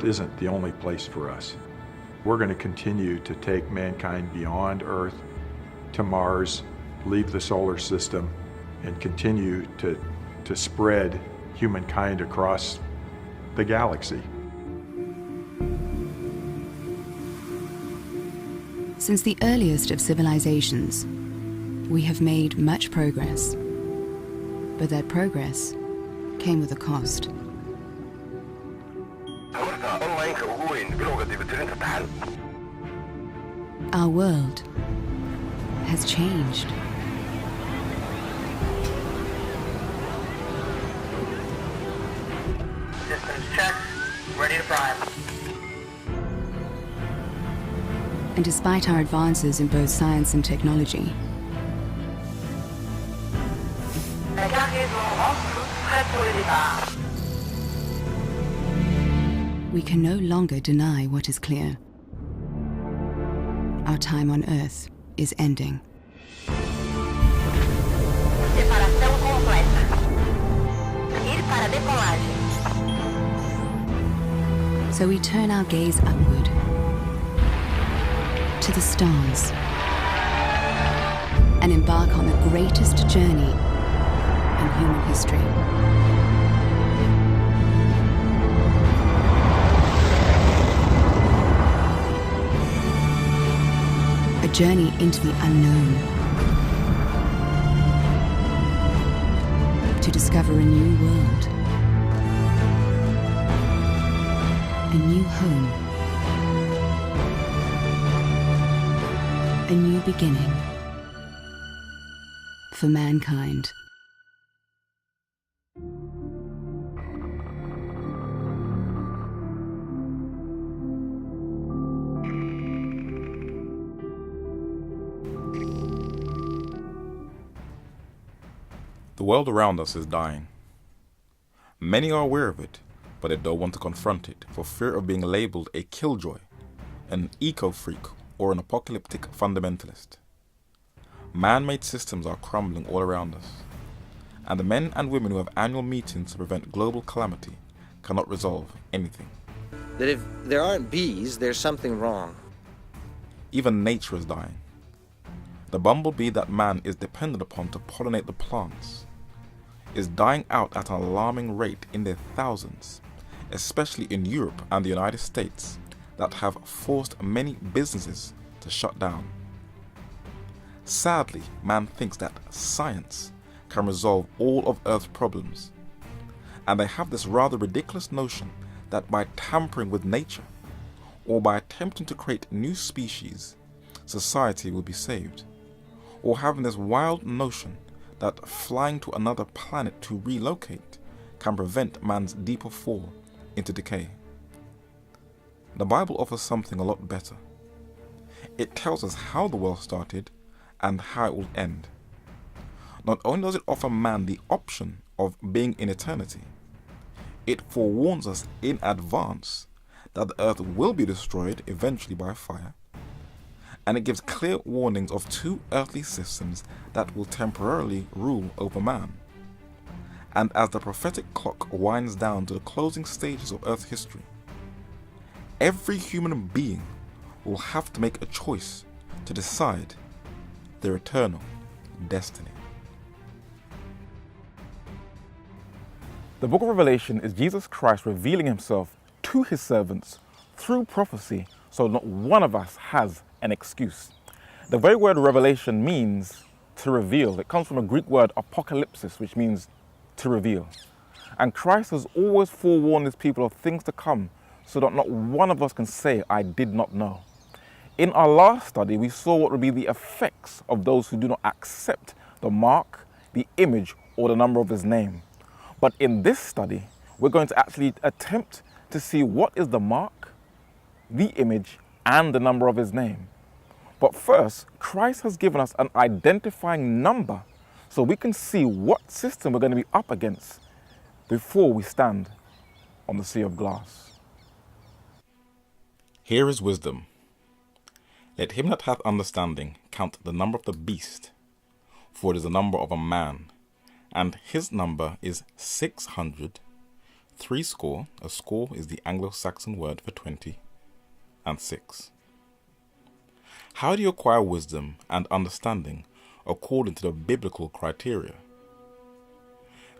isn't the only place for us. We're going to continue to take mankind beyond Earth to Mars, leave the solar system, and continue to spread humankind across the galaxy. Since the earliest of civilizations, we have made much progress. But that progress came with a cost. Our world has changed. Systems checked. Ready to prime. And despite our advances in both science and technology, we can no longer deny what is clear. Our time on Earth is ending. Separação completa. Ir para decolagem. So we turn our gaze upward to the stars and embark on the greatest journey in human history. A journey into the unknown, to discover a new world, a new home, a new beginning for mankind. The world around us is dying. Many are aware of it, but they don't want to confront it for fear of being labelled a killjoy, an eco-freak, or an apocalyptic fundamentalist. Man-made systems are crumbling all around us, and the men and women who have annual meetings to prevent global calamity cannot resolve anything. That if there aren't bees, there's something wrong. Even nature is dying. The bumblebee that man is dependent upon to pollinate the plants is dying out at an alarming rate in their thousands, especially in Europe and the United States, that have forced many businesses to shut down. Sadly, man thinks that science can resolve all of Earth's problems, and they have this rather ridiculous notion that by tampering with nature, or by attempting to create new species, society will be saved, or having this wild notion that flying to another planet to relocate can prevent man's deeper fall into decay. The Bible offers something a lot better. It tells us how the world started and how it will end. Not only does it offer man the option of being in eternity, it forewarns us in advance that the earth will be destroyed eventually by fire, and it gives clear warnings of two earthly systems that will temporarily rule over man. And as the prophetic clock winds down to the closing stages of Earth history, every human being will have to make a choice to decide their eternal destiny. The book of Revelation is Jesus Christ revealing himself to his servants through prophecy, so not one of us has an excuse. The very word revelation means to reveal. It comes from a Greek word apocalypsis, which means to reveal. And Christ has always forewarned his people of things to come, so that not one of us can say, I did not know. In our last study, we saw what would be the effects of those who do not accept the mark, the image, or the number of his name. But in this study, we're going to actually attempt to see what is the mark, the image, and the number of his name. But first, Christ has given us an identifying number so we can see what system we're going to be up against before we stand on the sea of glass. Here is wisdom. Let him that hath understanding count the number of the beast, for it is the number of a man, and his number is 636. threescore, a score is the Anglo-Saxon word for 20, and 6. How do you acquire wisdom and understanding according to the biblical criteria?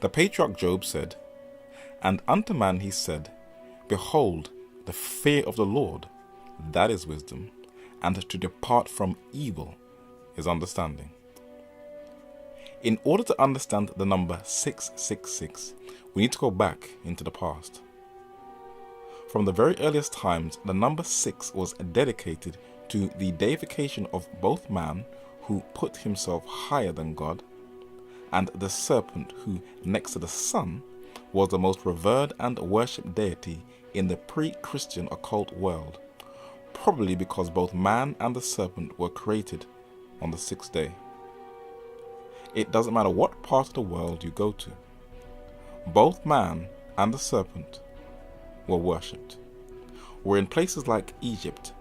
The patriarch Job said, "And unto man he said, Behold, the fear of the Lord, that is wisdom, and to depart from evil is understanding." In order to understand the number 666, we need to go back into the past. From the very earliest times, the number 6 was dedicated to the deification of both man, who put himself higher than God, and the serpent, who, next to the sun, was the most revered and worshipped deity in the pre-Christian occult world, probably because both man and the serpent were created on the 6th day. It doesn't matter what part of the world you go to, both man and the serpent were worshipped. Where in places like Egypt,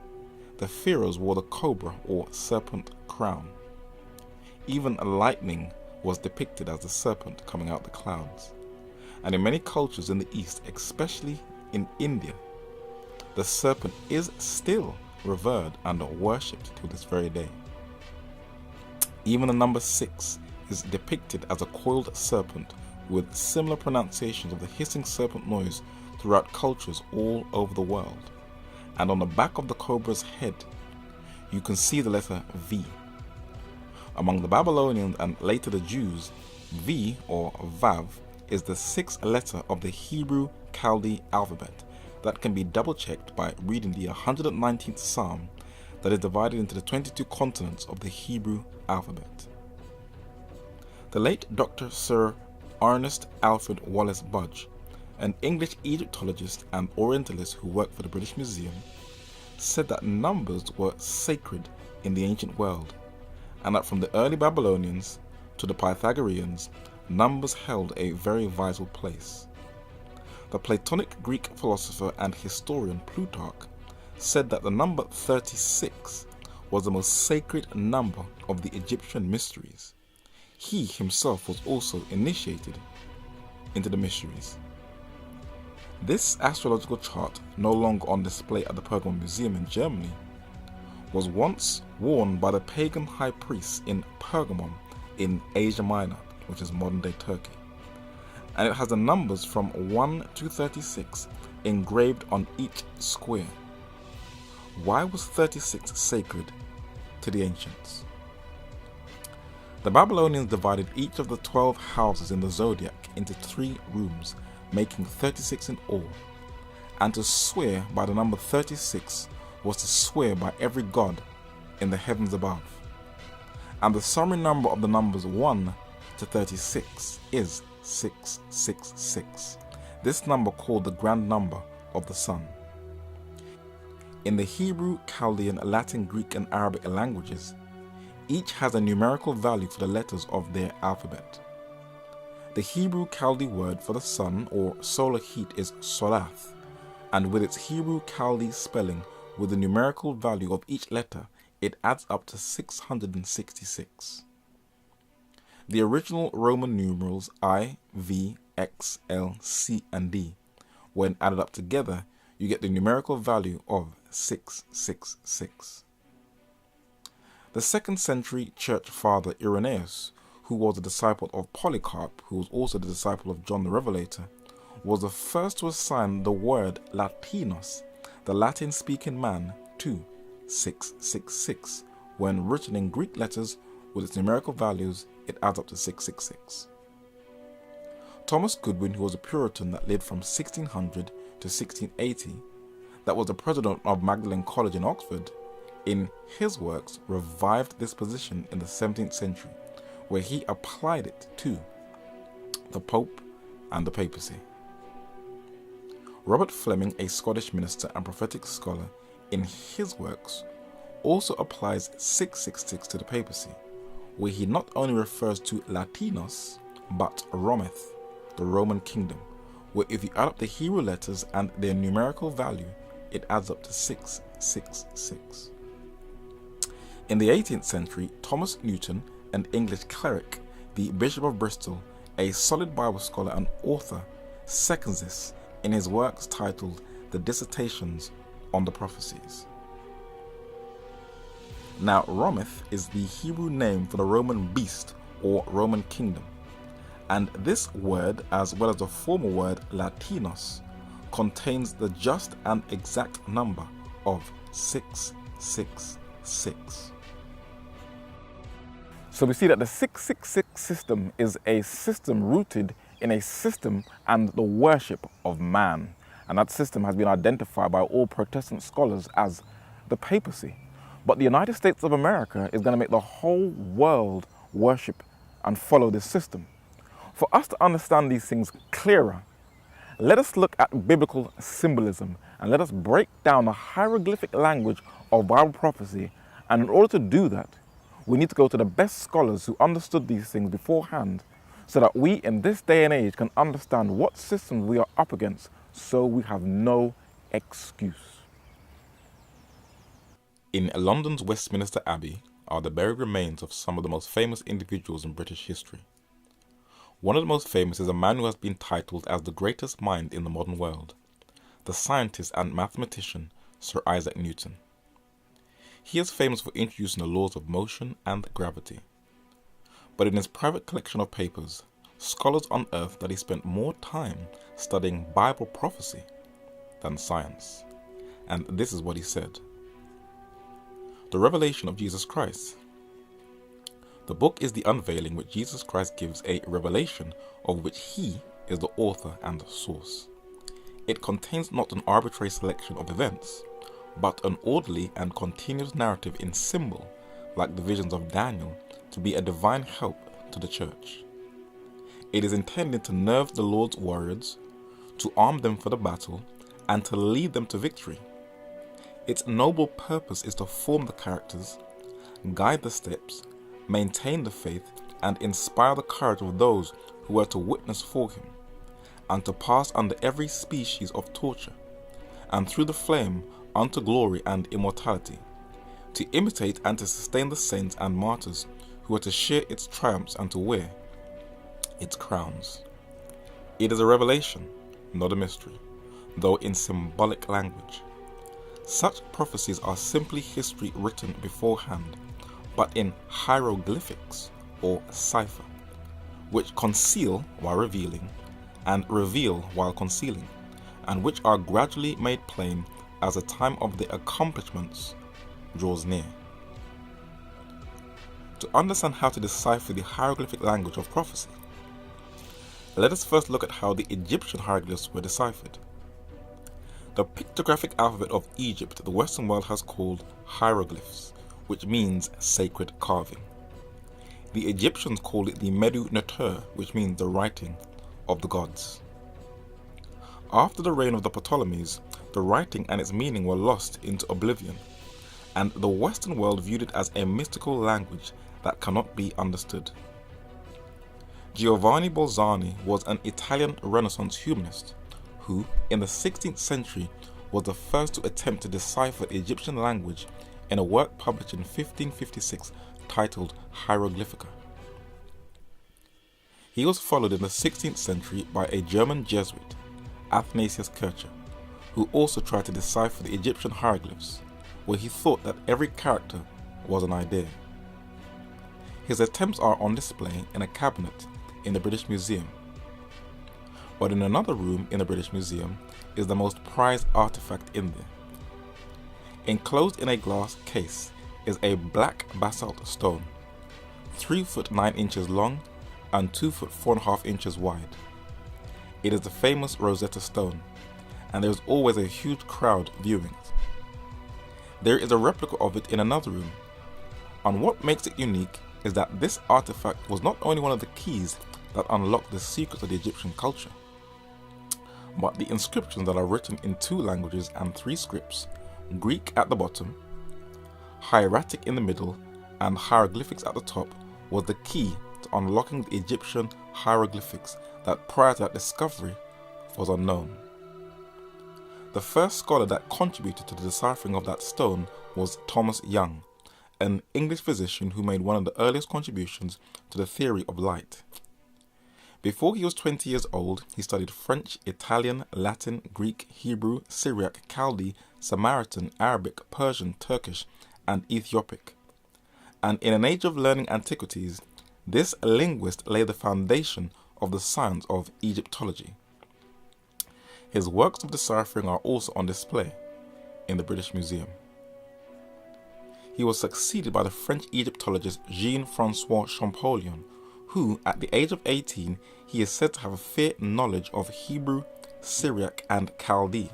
the pharaohs wore the cobra or serpent crown. Even lightning was depicted as the serpent coming out the clouds. And in many cultures in the East, especially in India, the serpent is still revered and worshipped to this very day. Even the number 6 is depicted as a coiled serpent, with similar pronunciations of the hissing serpent noise throughout cultures all over the world. And on the back of the cobra's head, you can see the letter V. Among the Babylonians and later the Jews, V or Vav is the 6th letter of the Hebrew Chaldee alphabet that can be double-checked by reading the 119th Psalm that is divided into the 22 consonants of the Hebrew alphabet. The late Dr. Sir Ernest Alfred Wallace Budge, an English Egyptologist and Orientalist who worked for the British Museum, said that numbers were sacred in the ancient world, and that from the early Babylonians to the Pythagoreans, numbers held a very vital place. The Platonic Greek philosopher and historian Plutarch said that the number 36 was the most sacred number of the Egyptian mysteries. He himself was also initiated into the mysteries. This astrological chart, no longer on display at the Pergamon Museum in Germany, was once worn by the pagan high priests in Pergamon in Asia Minor, which is modern-day Turkey, and it has the numbers from 1 to 36 engraved on each square. Why was 36 sacred to the ancients? The Babylonians divided each of the 12 houses in the zodiac into 3 rooms, making 36 in all, and to swear by the number 36 was to swear by every god in the heavens above. And the summary number of the numbers 1 to 36 is 666, this number called the grand number of the sun. In the Hebrew, Chaldean, Latin, Greek, and Arabic languages, each has a numerical value for the letters of their alphabet. The Hebrew Chaldee word for the sun or solar heat is solath, and with its Hebrew Chaldee spelling with the numerical value of each letter, it adds up to 666. The original Roman numerals I, V, X, L, C, and D, when added up together, you get the numerical value of 666. The 2nd century church father Irenaeus, who was a disciple of Polycarp, who was also the disciple of John the Revelator, was the first to assign the word Latinos, the Latin-speaking man, to 666. When written in Greek letters with its numerical values, it adds up to 666. Thomas Goodwin, who was a Puritan that lived from 1600 to 1680, that was the president of Magdalen College in Oxford, in his works revived this position in the 17th century, where he applied it to the Pope and the papacy. Robert Fleming, a Scottish minister and prophetic scholar, in his works also applies 666 to the papacy, where he not only refers to Latinos, but Rometh, the Roman kingdom, where if you add up the Hebrew letters and their numerical value, it adds up to 666. In the 18th century, Thomas Newton, an English cleric, the Bishop of Bristol, a solid Bible scholar and author, seconds this in his works titled The Dissertations on the Prophecies. Now, Rometh is the Hebrew name for the Roman beast or Roman kingdom, and this word, as well as the former word Latinos, contains the just and exact number of 666. So we see that the 666 system is a system rooted in a system and the worship of man. And that system has been identified by all Protestant scholars as the papacy. But the United States of America is going to make the whole world worship and follow this system. For us to understand these things clearer, let us look at biblical symbolism and let us break down the hieroglyphic language of Bible prophecy. And in order to do that, we need to go to the best scholars who understood these things beforehand so that we in this day and age can understand what systems we are up against so we have no excuse. In London's Westminster Abbey are the buried remains of some of the most famous individuals in British history. One of the most famous is a man who has been titled as the greatest mind in the modern world, the scientist and mathematician Sir Isaac Newton. He is famous for introducing the laws of motion and gravity. But in his private collection of papers, scholars unearthed that he spent more time studying Bible prophecy than science. And this is what he said. The revelation of Jesus Christ. The book is the unveiling which Jesus Christ gives, a revelation of which he is the author and source. It contains not an arbitrary selection of events, but an orderly and continuous narrative in symbol, like the visions of Daniel, to be a divine help to the church. It is intended to nerve the Lord's warriors, to arm them for the battle, and to lead them to victory. Its noble purpose is to form the characters, guide the steps, maintain the faith, and inspire the courage of those who are to witness for him, and to pass under every species of torture, and through the flame unto glory and immortality, to imitate and to sustain the saints and martyrs who are to share its triumphs and to wear its crowns. It is a revelation, not a mystery, though in symbolic language. Such prophecies are simply history written beforehand, but in hieroglyphics or cipher, which conceal while revealing and reveal while concealing, and which are gradually made plain as the time of the accomplishments draws near. To understand how to decipher the hieroglyphic language of prophecy, let us first look at how the Egyptian hieroglyphs were deciphered. The pictographic alphabet of Egypt the Western world has called hieroglyphs, which means sacred carving. The Egyptians called it the Medu Neter, which means the writing of the gods. After the reign of the Ptolemies, the writing and its meaning were lost into oblivion, and the Western world viewed it as a mystical language that cannot be understood. Giovanni Bolzani was an Italian Renaissance humanist who, in the 16th century, was the first to attempt to decipher Egyptian language in a work published in 1556 titled Hieroglyphica. He was followed in the 16th century by a German Jesuit, Athanasius Kircher, who also tried to decipher the Egyptian hieroglyphs, where he thought that every character was an idea. His attempts are on display in a cabinet in the British Museum. But in another room in the British Museum is the most prized artifact in there. Enclosed in a glass case is a black basalt stone, 3 foot 9 inches long and 2 foot 4.5 inches wide. It is the famous Rosetta Stone, and there is always a huge crowd viewing it. There is a replica of it in another room, and what makes it unique is that this artifact was not only one of the keys that unlocked the secrets of the Egyptian culture, but the inscriptions that are written in 2 languages and 3 scripts, Greek at the bottom, hieratic in the middle, and hieroglyphics at the top, was the key to unlocking the Egyptian hieroglyphics that prior to that discovery was unknown. The first scholar that contributed to the deciphering of that stone was Thomas Young, an English physician who made one of the earliest contributions to the theory of light. Before he was 20 years old, he studied French, Italian, Latin, Greek, Hebrew, Syriac, Chaldee, Samaritan, Arabic, Persian, Turkish, and Ethiopic. And in an age of learning antiquities, this linguist laid the foundation of the science of Egyptology. His works of deciphering are also on display in the British Museum. He was succeeded by the French Egyptologist Jean-François Champollion, who, at the age of 18, he is said to have a fair knowledge of Hebrew, Syriac, and Chaldee.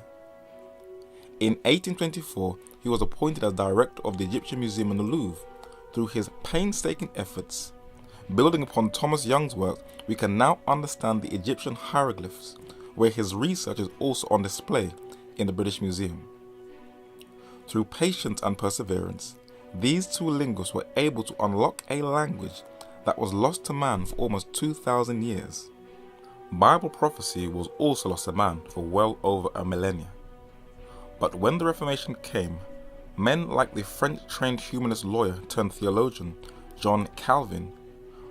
In 1824, he was appointed as director of the Egyptian Museum in the Louvre. Through his painstaking efforts, building upon Thomas Young's work, we can now understand the Egyptian hieroglyphs, where his research is also on display in the British Museum. Through patience and perseverance, these two linguists were able to unlock a language that was lost to man for almost 2,000 years. Bible prophecy was also lost to man for well over a millennia. But when the Reformation came, men like the French-trained humanist lawyer turned theologian John Calvin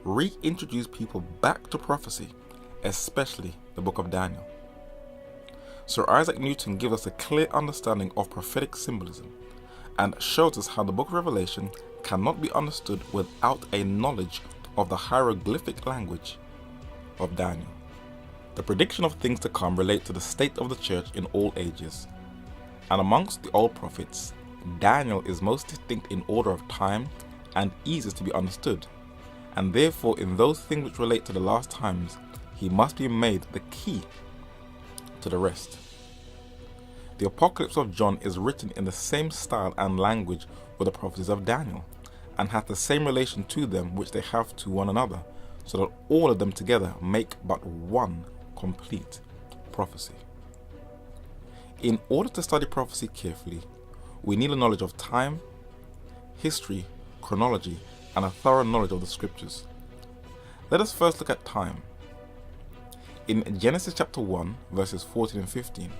reintroduced people back to prophecy, especially the book of Daniel. Sir Isaac Newton gives us a clear understanding of prophetic symbolism and shows us how the book of Revelation cannot be understood without a knowledge of the hieroglyphic language of Daniel. The prediction of things to come relate to the state of the church in all ages, and amongst the old prophets, Daniel is most distinct in order of time and easiest to be understood, and therefore in those things which relate to the last times, he must be made the key to the rest. The Apocalypse of John is written in the same style and language with the prophecies of Daniel, and has the same relation to them which they have to one another, so that all of them together make but one complete prophecy. In order to study prophecy carefully, we need a knowledge of time, history, chronology, and a thorough knowledge of the scriptures. Let us first look at time. In Genesis chapter 1, verses 14 and 15,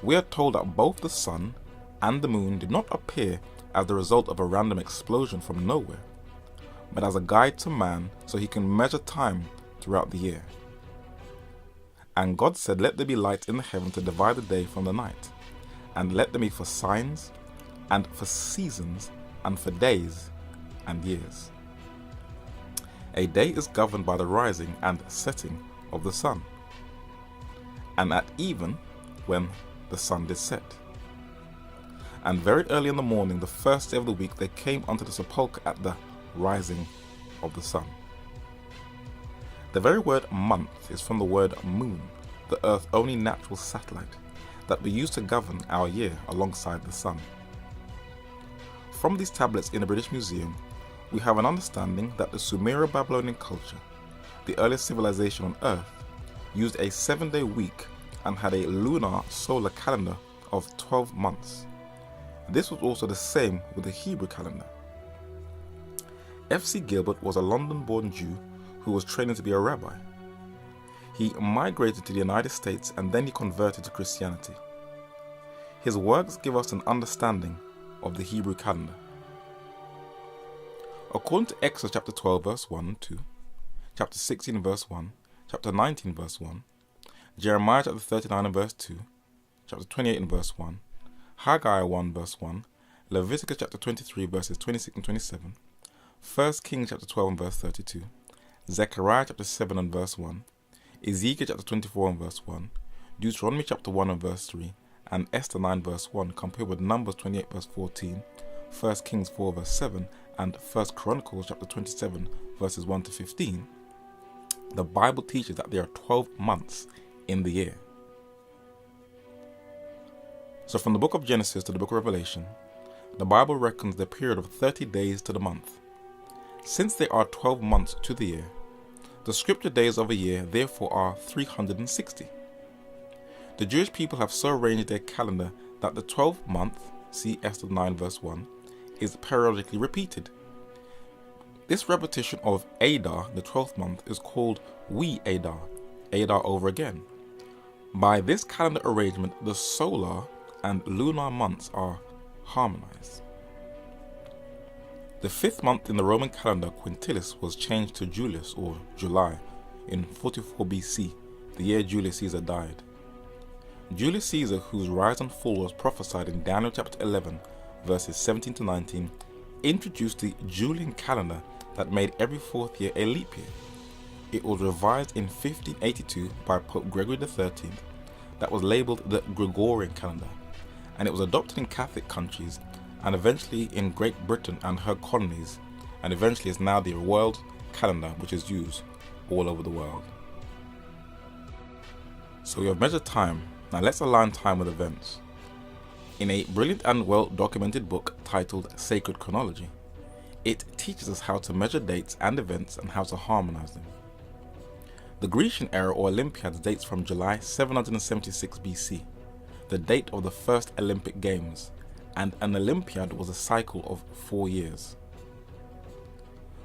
we are told that both the sun and the moon did not appear as the result of a random explosion from nowhere, but as a guide to man so he can measure time throughout the year. And God said, "Let there be light in the heaven to divide the day from the night, and let them be for signs, and for seasons, and for days and years." A day is governed by the rising and setting of the sun, and at even when the sun did set. And very early in the morning, the first day of the week, they came unto the sepulchre at the rising of the sun. The very word month is from the word moon, the Earth's only natural satellite, that we use to govern our year alongside the sun. From these tablets in the British Museum, we have an understanding that the Sumero-Babylonian culture, the earliest civilization on Earth, used a 7-day week and had a lunar solar calendar of 12 months. This was also the same with the Hebrew calendar. F.C. Gilbert was a London-born Jew who was training to be a rabbi. He migrated to the United States and then he converted to Christianity. His works give us an understanding of the Hebrew calendar. According to Exodus chapter 12 verse 1 and 2, chapter 16 verse 1, chapter 19 verse 1, Jeremiah chapter 39 and verse 2, chapter 28 and verse 1, Haggai 1 verse 1, Leviticus chapter 23 verses 26 and 27, 1 Kings chapter 12 and verse 32, Zechariah chapter 7 and verse 1, Ezekiel chapter 24 and verse 1, Deuteronomy chapter 1 and verse 3, and Esther 9 verse 1 compared with Numbers 28 verse 14, 1 Kings 4 verse 7, and 1 Chronicles chapter 27 verses 1 to 15, the Bible teaches that there are 12 months in the year. So from the book of Genesis to the book of Revelation, the Bible reckons the period of 30 days to the month. Since there are 12 months to the year, the scripture days of a year therefore are 360. The Jewish people have so arranged their calendar that the 12th month, see Esther 9 verse 1, is periodically repeated. This repetition of Adar, the 12th month, is called Wee Adar, Adar over again. By this calendar arrangement, the solar and lunar months are harmonized. The 5th month in the Roman calendar, Quintilis, was changed to Julius or July in 44 BC, the year Julius Caesar died. Julius Caesar, whose rise and fall was prophesied in Daniel chapter 11, verses 17 to 19, introduced the Julian calendar that made every fourth year a leap year. It was revised in 1582 by Pope Gregory XIII, that was labelled the Gregorian calendar, and it was adopted in Catholic countries and eventually in Great Britain and her colonies, and eventually is now the world calendar which is used all over the world. So we have measured time, now let's align time with events. In a brilliant and well documented book titled Sacred Chronology, it teaches us how to measure dates and events and how to harmonize them. The Grecian era or Olympiad dates from July 776 BC, the date of the first Olympic Games, and an Olympiad was a cycle of 4 years.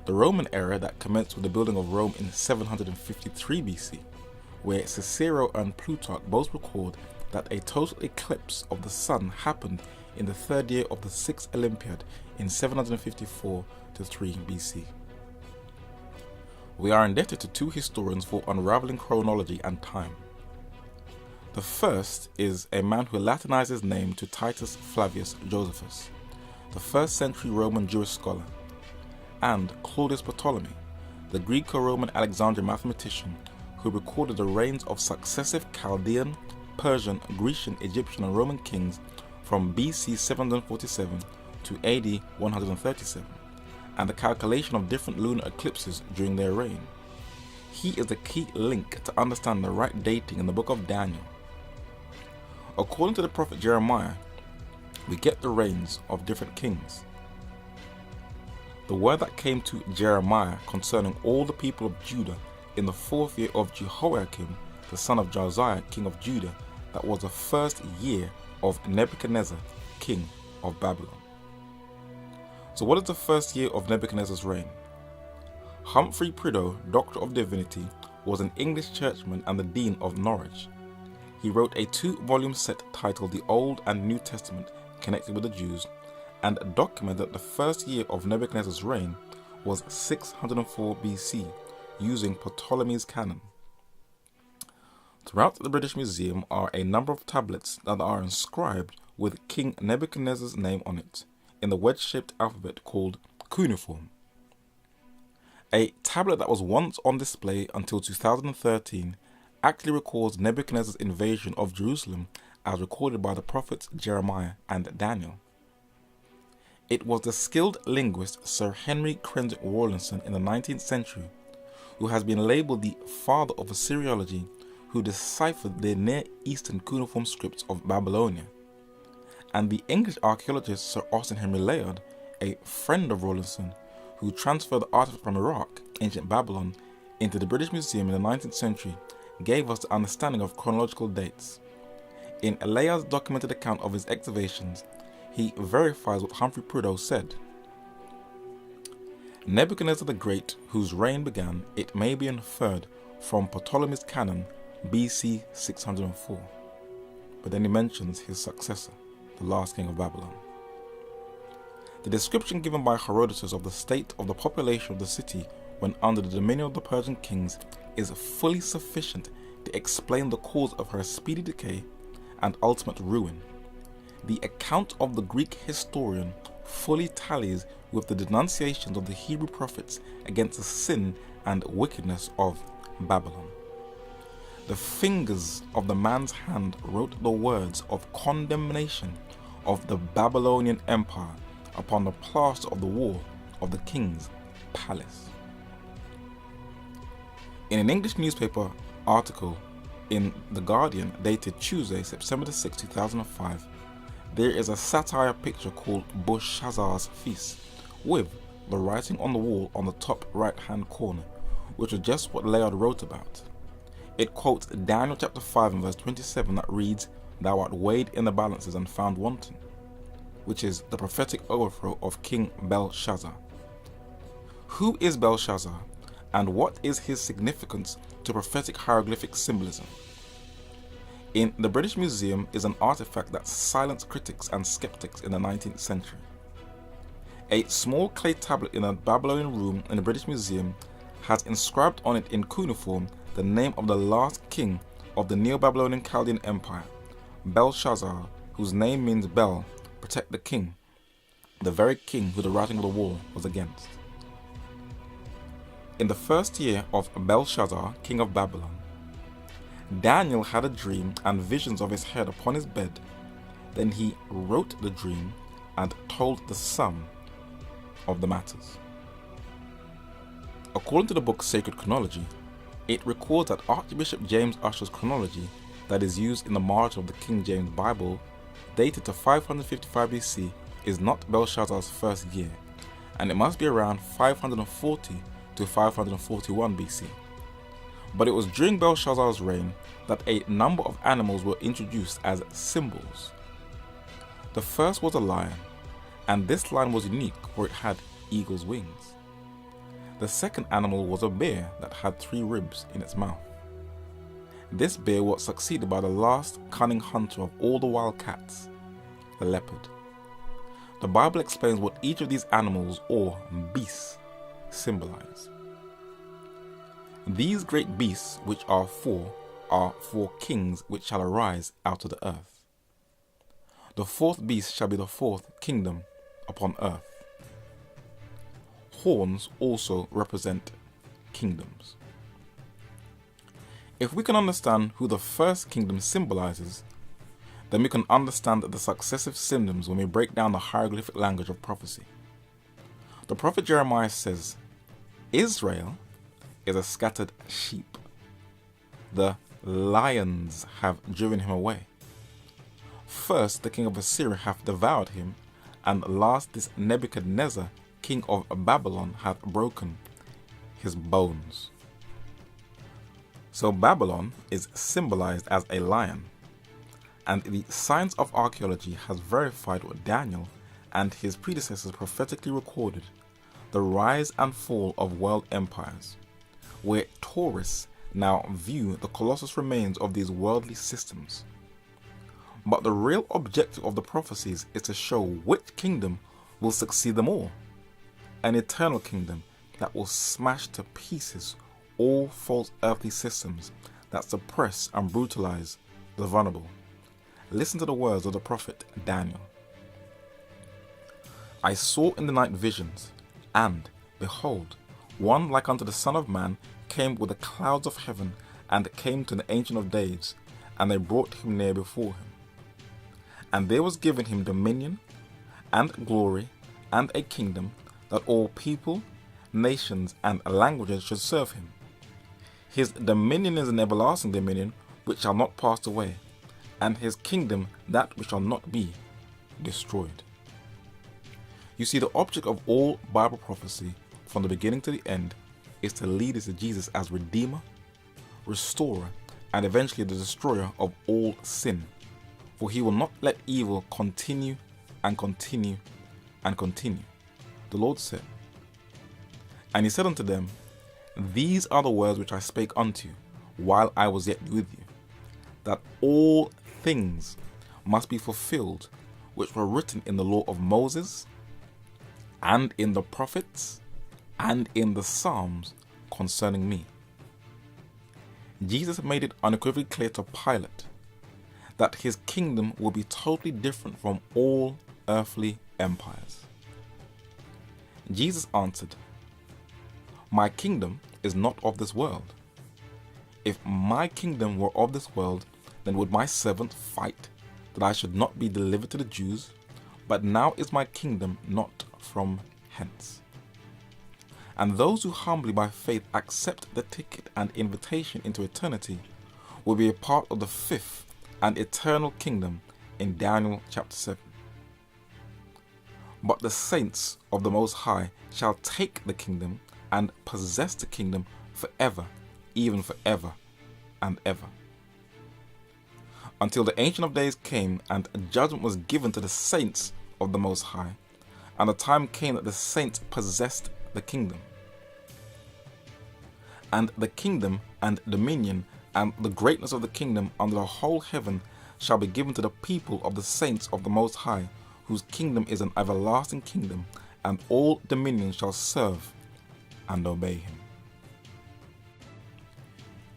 The Roman era that commenced with the building of Rome in 753 BC, where Cicero and Plutarch both record that a total eclipse of the sun happened in the third year of the sixth Olympiad in 754 to 3 BC. We are indebted to two historians for unraveling chronology and time. The first is a man who Latinized his name to Titus Flavius Josephus, the 1st century Roman Jewish scholar, and Claudius Ptolemy, the Greco-Roman Alexandrian mathematician who recorded the reigns of successive Chaldean, Persian, Grecian, Egyptian, and Roman kings from BC 747 to AD 137, and the calculation of different lunar eclipses during their reign. He is the key link to understand the right dating in the book of Daniel. According to the prophet Jeremiah, we get the reigns of different kings. The word that came to Jeremiah concerning all the people of Judah in the 4th year of Jehoiakim, the son of Josiah, king of Judah, that was the 1st year of Nebuchadnezzar, king of Babylon. So what is the 1st year of Nebuchadnezzar's reign? Humphrey Prideaux, Doctor of Divinity, was an English churchman and the Dean of Norwich. He wrote a 2-volume set titled The Old and New Testament connected with the Jews, and documented that the 1st year of Nebuchadnezzar's reign was 604 BC, using Ptolemy's canon. Throughout the British Museum are a number of tablets that are inscribed with King Nebuchadnezzar's name on it, in the wedge-shaped alphabet called cuneiform. A tablet that was once on display until 2013 actually records Nebuchadnezzar's invasion of Jerusalem as recorded by the prophets Jeremiah and Daniel. It was the skilled linguist Sir Henry Crendick Rawlinson in the 19th century, who has been labelled the father of Assyriology, who deciphered the Near Eastern cuneiform scripts of Babylonia. And the English archaeologist Sir Austin Henry Layard, a friend of Rawlinson, who transferred the artifact from Iraq, ancient Babylon, into the British Museum in the 19th century, gave us the understanding of chronological dates. In Layard's documented account of his excavations, he verifies what Humphrey Prideaux said. Nebuchadnezzar the Great, whose reign began, it may be inferred, from Ptolemy's canon, BC 604. But then he mentions his successor, the last king of Babylon. The description given by Herodotus of the state of the population of the city when under the dominion of the Persian kings is fully sufficient to explain the cause of her speedy decay and ultimate ruin. The account of the Greek historian fully tallies with the denunciations of the Hebrew prophets against the sin and wickedness of Babylon. The fingers of the man's hand wrote the words of condemnation of the Babylonian Empire upon the plaster of the wall of the king's palace. In an English newspaper article in The Guardian dated Tuesday, September 6, 2005, there is a satire picture called Belshazzar's Feast, with the writing on the wall on the top right-hand corner, which is just what Layard wrote about. It quotes Daniel chapter 5 and verse 27 that reads, "Thou art weighed in the balances and found wanting," which is the prophetic overthrow of King Belshazzar. Who is Belshazzar, and what is his significance to prophetic hieroglyphic symbolism? In the British Museum is an artifact that silenced critics and skeptics in the 19th century. A small clay tablet in a Babylonian room in the British Museum has inscribed on it in cuneiform the name of the last king of the Neo-Babylonian Chaldean Empire, Belshazzar, whose name means Bel, protect the king, the very king who the writing of the wall was against. In the first year of Belshazzar, king of Babylon, Daniel had a dream and visions of his head upon his bed. Then he wrote the dream and told the sum of the matters. According to the book Sacred Chronology, it records that Archbishop James Ussher's chronology that is used in the margin of the King James Bible, dated to 555 BC, is not Belshazzar's first year, and it must be around 540 to 541 BC. But it was during Belshazzar's reign that a number of animals were introduced as symbols. The first was a lion, and this lion was unique for it had eagle's wings. The second animal was a bear that had 3 ribs in its mouth. This bear was succeeded by the last cunning hunter of all the wild cats, the leopard. The Bible explains what each of these animals or beasts symbolize. These great beasts, which are 4 kings which shall arise out of the earth. The 4th beast shall be the 4th kingdom upon earth. Horns also represent kingdoms. If we can understand who the first kingdom symbolizes, then we can understand the successive symptoms when we break down the hieroglyphic language of prophecy. The prophet Jeremiah says, Israel is a scattered sheep. The lions have driven him away. First, the king of Assyria hath devoured him, and last this Nebuchadnezzar, king of Babylon, hath broken his bones. So Babylon is symbolized as a lion, and the science of archaeology has verified what Daniel and his predecessors prophetically recorded, the rise and fall of world empires, where tourists now view the colossal remains of these worldly systems. But the real objective of the prophecies is to show which kingdom will succeed them all, an eternal kingdom that will smash to pieces all false earthly systems that suppress and brutalize the vulnerable. Listen to the words of the prophet Daniel. I saw in the night visions, and, behold, one like unto the Son of Man came with the clouds of heaven, and came to the Ancient of Days, and they brought him near before him. And there was given him dominion, and glory, and a kingdom, that all people, nations, and languages should serve him. His dominion is an everlasting dominion which shall not pass away, and his kingdom that which shall not be destroyed. You see, the object of all Bible prophecy from the beginning to the end is to lead us to Jesus as Redeemer, Restorer, and eventually the Destroyer of all sin. For he will not let evil continue and continue and continue. The Lord said, and he said unto them, These are the words which I spake unto you while I was yet with you, that all things must be fulfilled which were written in the law of Moses, and in the prophets, and in the Psalms concerning me. Jesus made it unequivocally clear to Pilate that his kingdom will be totally different from all earthly empires. Jesus answered, My kingdom is not of this world. If my kingdom were of this world, then would my servant fight that I should not be delivered to the Jews? But now is my kingdom not from hence. And those who humbly by faith accept the ticket and invitation into eternity will be a part of the 5th and eternal kingdom in Daniel chapter 7. But the saints of the Most High shall take the kingdom and possess the kingdom forever, even forever and ever. Until the Ancient of Days came and judgment was given to the saints of the Most High, and the time came that the saints possessed the kingdom. And the kingdom and dominion and the greatness of the kingdom under the whole heaven shall be given to the people of the saints of the Most High, whose kingdom is an everlasting kingdom, and all dominions shall serve and obey him.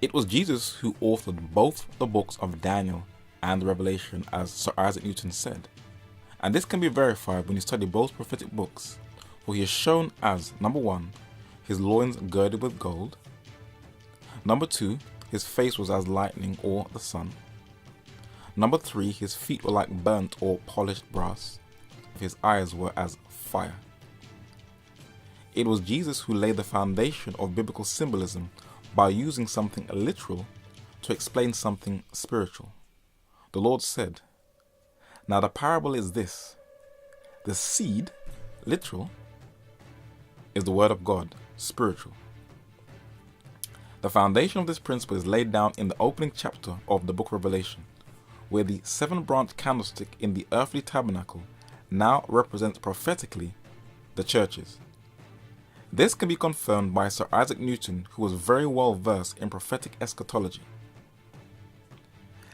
It was Jesus who authored both the books of Daniel and Revelation, as Sir Isaac Newton said. And this can be verified when you study both prophetic books, for he is shown as, number 1, his loins girded with gold. Number 2, his face was as lightning or the sun. Number 3, his feet were like burnt or polished brass. His eyes were as fire. It was Jesus who laid the foundation of biblical symbolism by using something literal to explain something spiritual. The Lord said, "Now the parable is this: the seed, literal, is the word of God, spiritual." The foundation of this principle is laid down in the opening chapter of the book of Revelation, where the 7-branch candlestick in the earthly tabernacle now represents prophetically the churches. This can be confirmed by Sir Isaac Newton, who was very well versed in prophetic eschatology.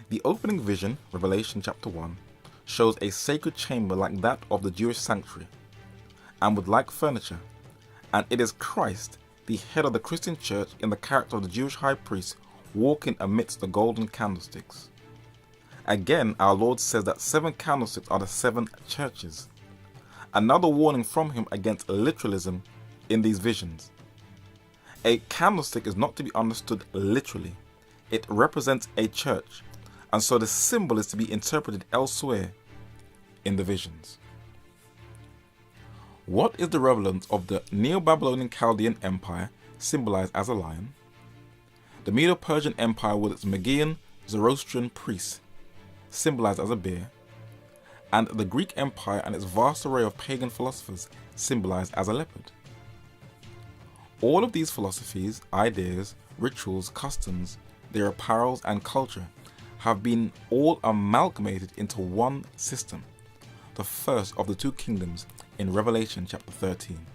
The opening vision, Revelation chapter 1, shows a sacred chamber like that of the Jewish sanctuary, and with like furniture, and it is Christ, the head of the Christian church, in the character of the Jewish high priest, walking amidst the golden candlesticks. Again, our Lord says that 7 candlesticks are the 7 churches. Another warning from him against literalism in these visions. A candlestick is not to be understood literally. It represents a church, and so the symbol is to be interpreted elsewhere in the visions. What is the relevance of the Neo-Babylonian Chaldean Empire, symbolized as a lion, the Medo-Persian Empire with its Magian Zoroastrian priests, symbolized as a bear, and the Greek Empire and its vast array of pagan philosophers, symbolized as a leopard? All of these philosophies, ideas, rituals, customs, their apparels and culture have been all amalgamated into one system, the first of the 2 kingdoms in Revelation chapter 13.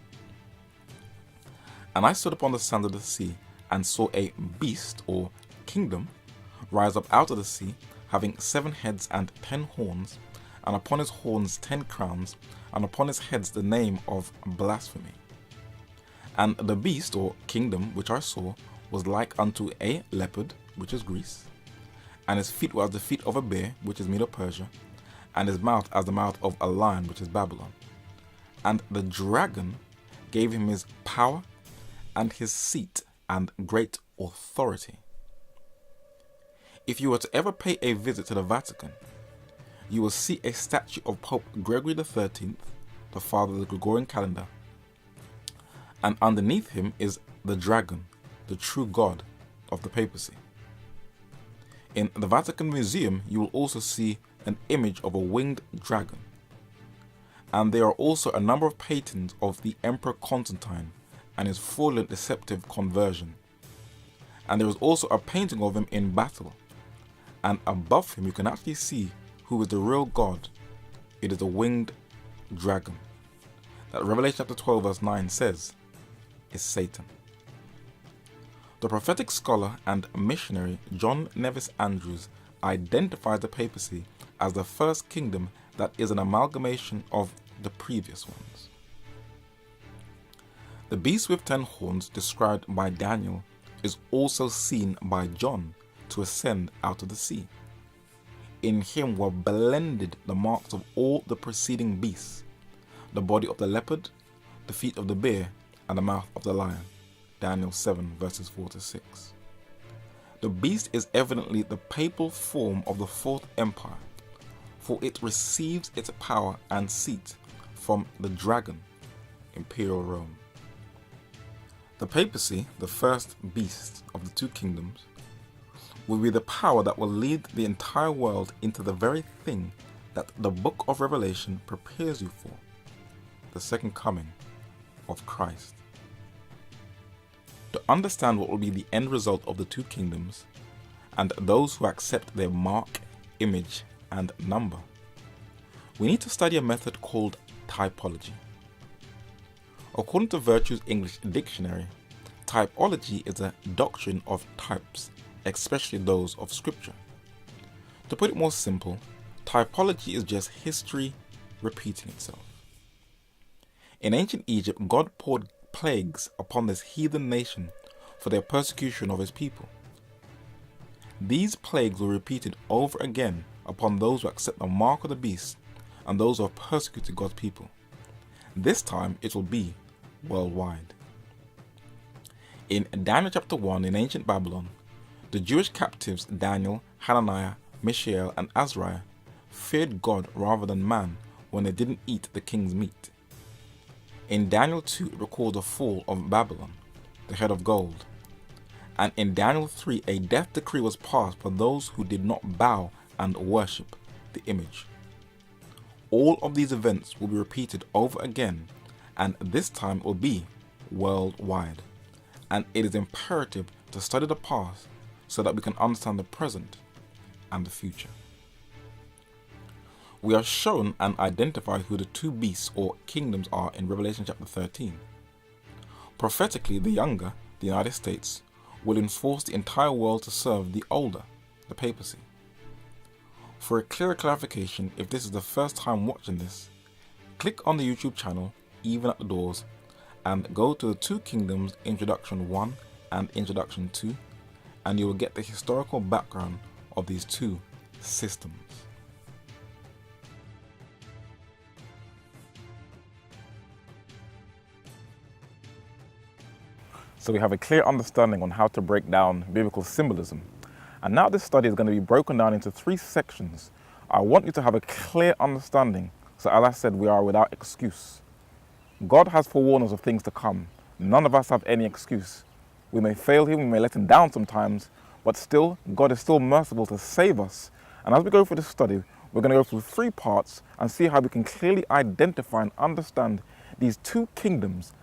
"And I stood upon the sands of the sea, and saw a beast, or kingdom, rise up out of the sea, having 7 heads and 10 horns, and upon his horns 10 crowns, and upon his heads the name of blasphemy. And the beast, or kingdom, which I saw, was like unto a leopard, which is Greece, and his feet were as the feet of a bear, which is Medo-Persia, and his mouth as the mouth of a lion, which is Babylon. And the dragon gave him his power and his seat and great authority." If you were to ever pay a visit to the Vatican, you will see a statue of Pope Gregory XIII, the father of the Gregorian calendar, and underneath him is the dragon, the true god of the papacy. In the Vatican Museum, you will also see an image of a winged dragon. And there are also a number of paintings of the Emperor Constantine and his fraudulent deceptive conversion. And there is also a painting of him in battle. And above him you can actually see who is the real god. It is a winged dragon that Revelation chapter 12 verse 9 says is Satan. The prophetic scholar and missionary John Nevis Andrews identifies the papacy as the first kingdom that is an amalgamation of the previous ones. The beast with 10 horns described by Daniel is also seen by John to ascend out of the sea. In him were blended the marks of all the preceding beasts, the body of the leopard, the feet of the bear, and the mouth of the lion. Daniel 7 verses 4 to 6. The beast is evidently the papal form of the 4th empire, for it receives its power and seat from the dragon, Imperial Rome. The papacy, the first beast of the 2 kingdoms, will be the power that will lead the entire world into the very thing that the book of Revelation prepares you for, the second coming of Christ. To understand what will be the end result of the 2 kingdoms, and those who accept their mark, image, and number, we need to study a method called typology. According to Virtue's English Dictionary, typology is a doctrine of types, especially those of Scripture. To put it more simple, typology is just history repeating itself. In ancient Egypt, God poured plagues upon this heathen nation for their persecution of his people. These plagues were repeated over again upon those who accept the mark of the beast and those who have persecuted God's people. This time it will be worldwide. In Daniel chapter 1 in ancient Babylon, the Jewish captives Daniel, Hananiah, Mishael, and Azariah feared God rather than man when they didn't eat the king's meat. In Daniel 2 it records the fall of Babylon, the head of gold. And in Daniel 3 a death decree was passed for those who did not bow and worship the image. All of these events will be repeated over again, and this time it will be worldwide. And it is imperative to study the past so that we can understand the present and the future. We are shown and identify who the two beasts or kingdoms are in Revelation chapter 13. Prophetically, the younger, the United States, will enforce the entire world to serve the older, the papacy. For a clearer clarification, if this is the first time watching this, click on the YouTube channel, Even at the Doors, and go to the Two Kingdoms Introduction 1 and Introduction 2, and you will get the historical background of these two systems. So we have a clear understanding on how to break down biblical symbolism. And now this study is going to be broken down into 3 sections. I want you to have a clear understanding. So as I said, we are without excuse. God has forewarned us of things to come. None of us have any excuse. We may fail him, we may let him down sometimes, but still, God is still merciful to save us. And as we go through this study, we're going to go through 3 parts and see how we can clearly identify and understand these two kingdoms,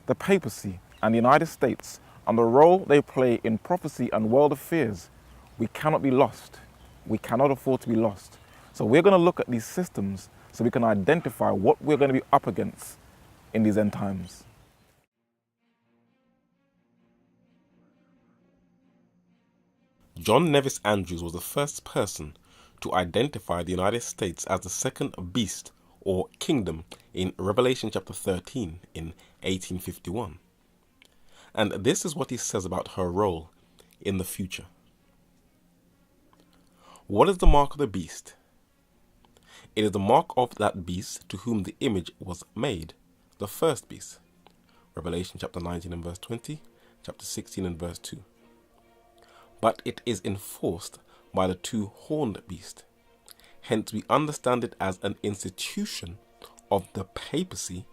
the papacy and the United States, and the role they play in prophecy and world affairs. We cannot be lost. We cannot afford to be lost. So we're going to look at these systems so we can identify what we're going to be up against in these end times. John Nevis Andrews was the first person to identify the United States as the second beast or kingdom in Revelation chapter 13 in 1851. And this is what he says about her role in the future. What is the mark of the beast? It is the mark of that beast to whom the image was made, the first beast. Revelation chapter 19 and verse 20, chapter 16 and verse 2. But it is enforced by the two-horned beast. Hence we understand it as an institution of the papacy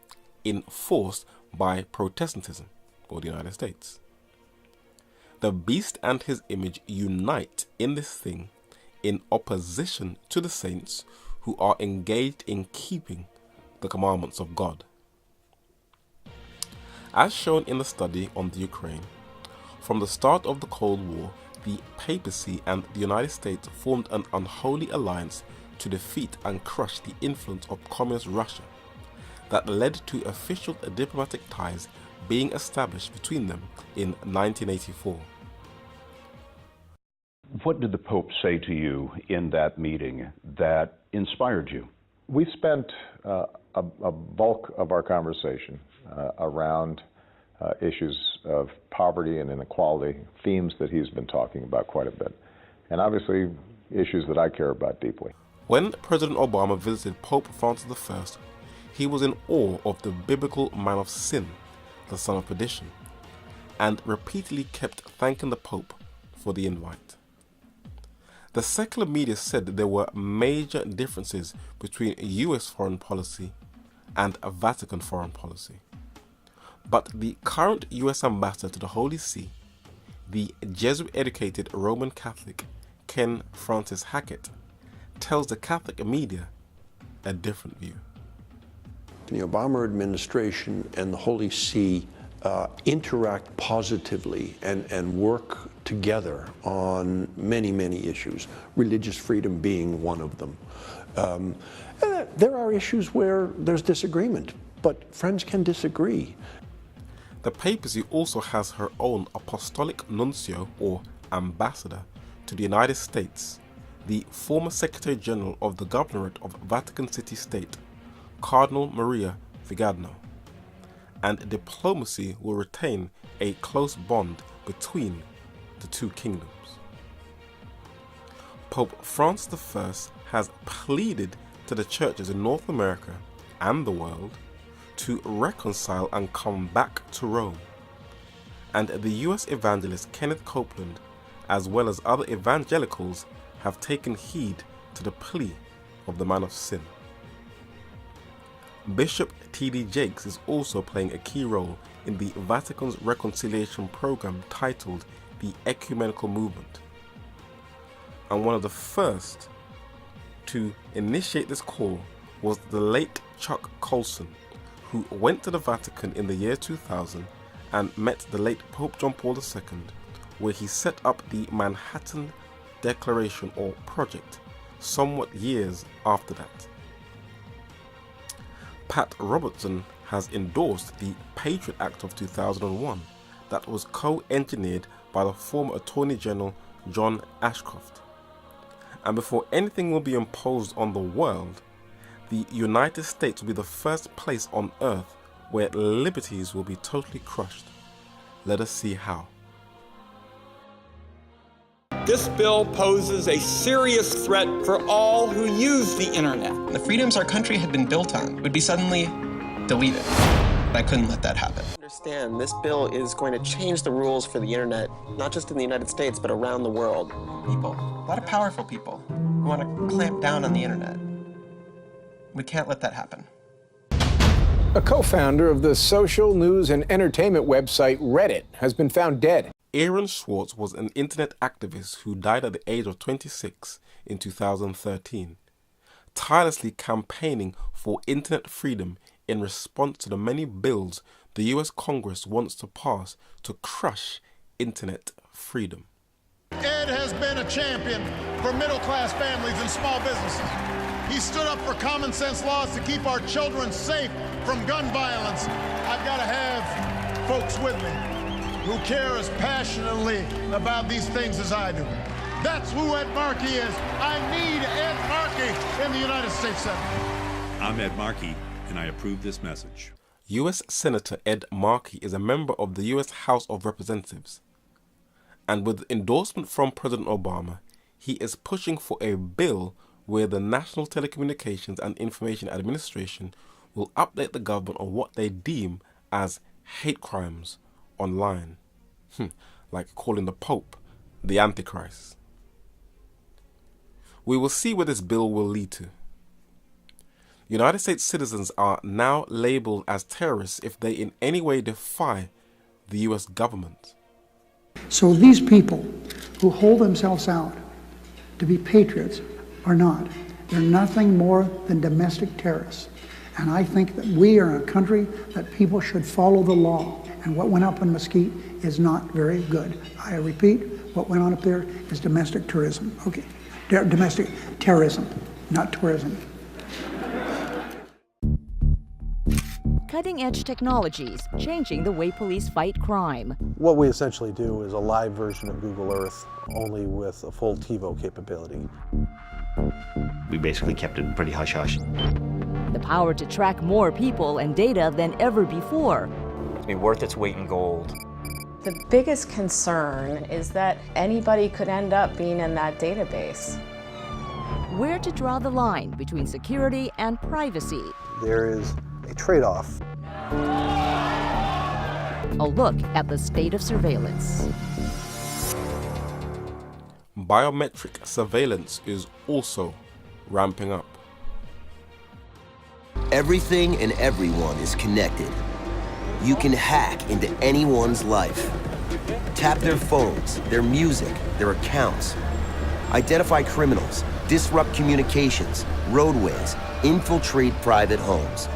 enforced by Protestantism, or the United States. The beast and his image unite in this thing in opposition to the saints who are engaged in keeping the commandments of God. As shown in the study on the Ukraine, from the start of the Cold War, the papacy and the United States formed an unholy alliance to defeat and crush the influence of communist Russia that led to official diplomatic ties being established between them in 1984. What did the Pope say to you in that meeting that inspired you? We spent a bulk of our conversation around issues of poverty and inequality, themes that he's been talking about quite a bit, and obviously issues that I care about deeply. When President Obama visited Pope Francis I, he was in awe of the biblical man of sin, the son of perdition, and repeatedly kept thanking the Pope for the invite. The secular media said that there were major differences between US foreign policy and Vatican foreign policy. But the current US ambassador to the Holy See, the Jesuit-educated Roman Catholic Ken Francis Hackett, tells the Catholic media a different view. The Obama administration and the Holy See interact positively and work together on many, many issues, religious freedom being one of them. There are issues where there's disagreement, but friends can disagree. The papacy also has her own apostolic nuncio or ambassador to the United States, the former Secretary General of the Governorate of Vatican City State, Cardinal Maria Vigadno, and diplomacy will retain a close bond between the two kingdoms. Pope Francis I has pleaded to the churches in North America and the world to reconcile and come back to Rome. And the US evangelist Kenneth Copeland, as well as other evangelicals, have taken heed to the plea of the man of sin. Bishop T.D. Jakes is also playing a key role in the Vatican's reconciliation program titled the Ecumenical Movement. And one of the first to initiate this call was the late Chuck Colson, who went to the Vatican in the year 2000 and met the late Pope John Paul II, where he set up the Manhattan Declaration or Project somewhat years after that. Pat Robertson has endorsed the Patriot Act of 2001 that was co-engineered by the former Attorney General John Ashcroft. And before anything will be imposed on the world, the United States will be the first place on earth where liberties will be totally crushed. Let us see how. This bill poses a serious threat for all who use the internet. The freedoms our country had been built on would be suddenly deleted. I couldn't let that happen. Understand, this bill is going to change the rules for the internet, not just in the United States, but around the world. People, a lot of powerful people, who want to clamp down on the internet. We can't let that happen. A co-founder of the social news and entertainment website Reddit has been found dead. Aaron Swartz was an internet activist who died at the age of 26 in 2013, tirelessly campaigning for internet freedom in response to the many bills the US Congress wants to pass to crush internet freedom. Ed has been a champion for middle-class families and small businesses. He stood up for common sense laws to keep our children safe from gun violence. I've got to have folks with me who care as passionately about these things as I do. That's who Ed Markey is. I need Ed Markey in the United States Senate. I'm Ed Markey, and I approve this message. U.S. Senator Ed Markey is a member of the U.S. House of Representatives. And with endorsement from President Obama, he is pushing for a bill where the National Telecommunications and Information Administration will update the government on what they deem as hate crimes online, like calling the Pope the Antichrist. We will see where this bill will lead to. United States citizens are now labeled as terrorists if they in any way defy the US government. So these people who hold themselves out to be patriots are not. They're nothing more than domestic terrorists. And I think that we are a country that people should follow the law. And what went up in Mesquite is not very good. I repeat, what went on up there is domestic tourism. Okay, domestic terrorism, not tourism. Cutting-edge technologies changing the way police fight crime. What we essentially do is a live version of Google Earth, only with a full TiVo capability. We basically kept it pretty hush-hush. The power to track more people and data than ever before. It'd be worth its weight in gold. The biggest concern is that anybody could end up being in that database. Where to draw the line between security and privacy. There is a trade-off. A look at the state of surveillance. Biometric surveillance is also ramping up. Everything and everyone is connected. You can hack into anyone's life. Tap their phones, their music, their accounts. Identify criminals, disrupt communications, roadways, infiltrate private homes.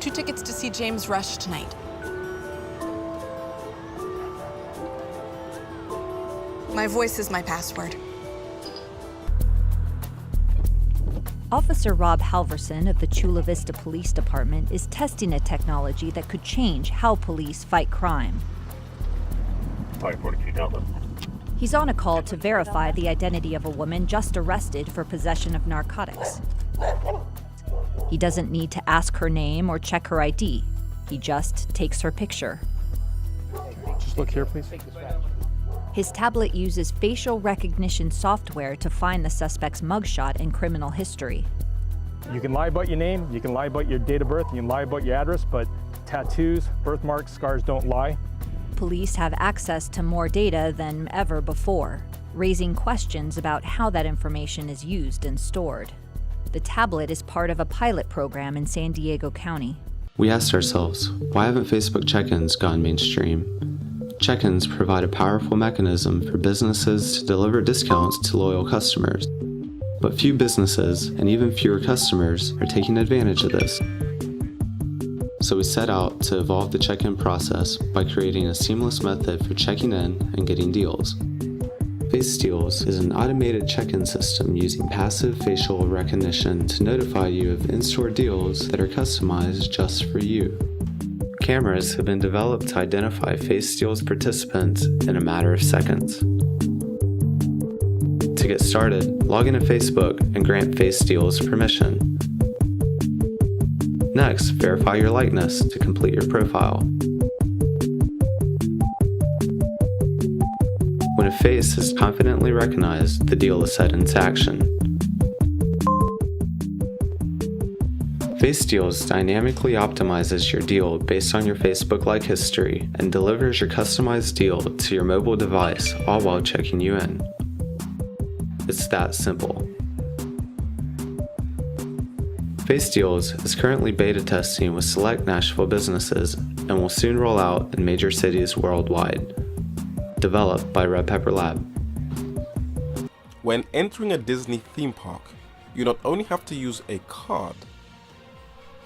2 tickets to see James Rush tonight. My voice is my password. Officer Rob Halverson of the Chula Vista Police Department is testing a technology that could change how police fight crime. He's on a call to verify the identity of a woman just arrested for possession of narcotics. He doesn't need to ask her name or check her ID. He just takes her picture. Just look here, please. His tablet uses facial recognition software to find the suspect's mugshot and criminal history. You can lie about your name, you can lie about your date of birth, you can lie about your address, but tattoos, birthmarks, scars don't lie. Police have access to more data than ever before, raising questions about how that information is used and stored. The tablet is part of a pilot program in San Diego County. We asked ourselves, why haven't Facebook check-ins gone mainstream? Check-ins provide a powerful mechanism for businesses to deliver discounts to loyal customers. But few businesses and even fewer customers are taking advantage of this. So we set out to evolve the check-in process by creating a seamless method for checking in and getting deals. Face Deals is an automated check-in system using passive facial recognition to notify you of in-store deals that are customized just for you. Cameras have been developed to identify Face Deals participants in a matter of seconds. To get started, log into Facebook and grant Face Deals permission. Next, verify your likeness to complete your profile. When a face is confidently recognized, the deal is set into action. Face Deals dynamically optimizes your deal based on your Facebook like history and delivers your customized deal to your mobile device, all while checking you in. It's that simple. Face Deals is currently beta testing with select Nashville businesses and will soon roll out in major cities worldwide. Developed by Red Pepper Lab. When entering a Disney theme park, you not only have to use a card,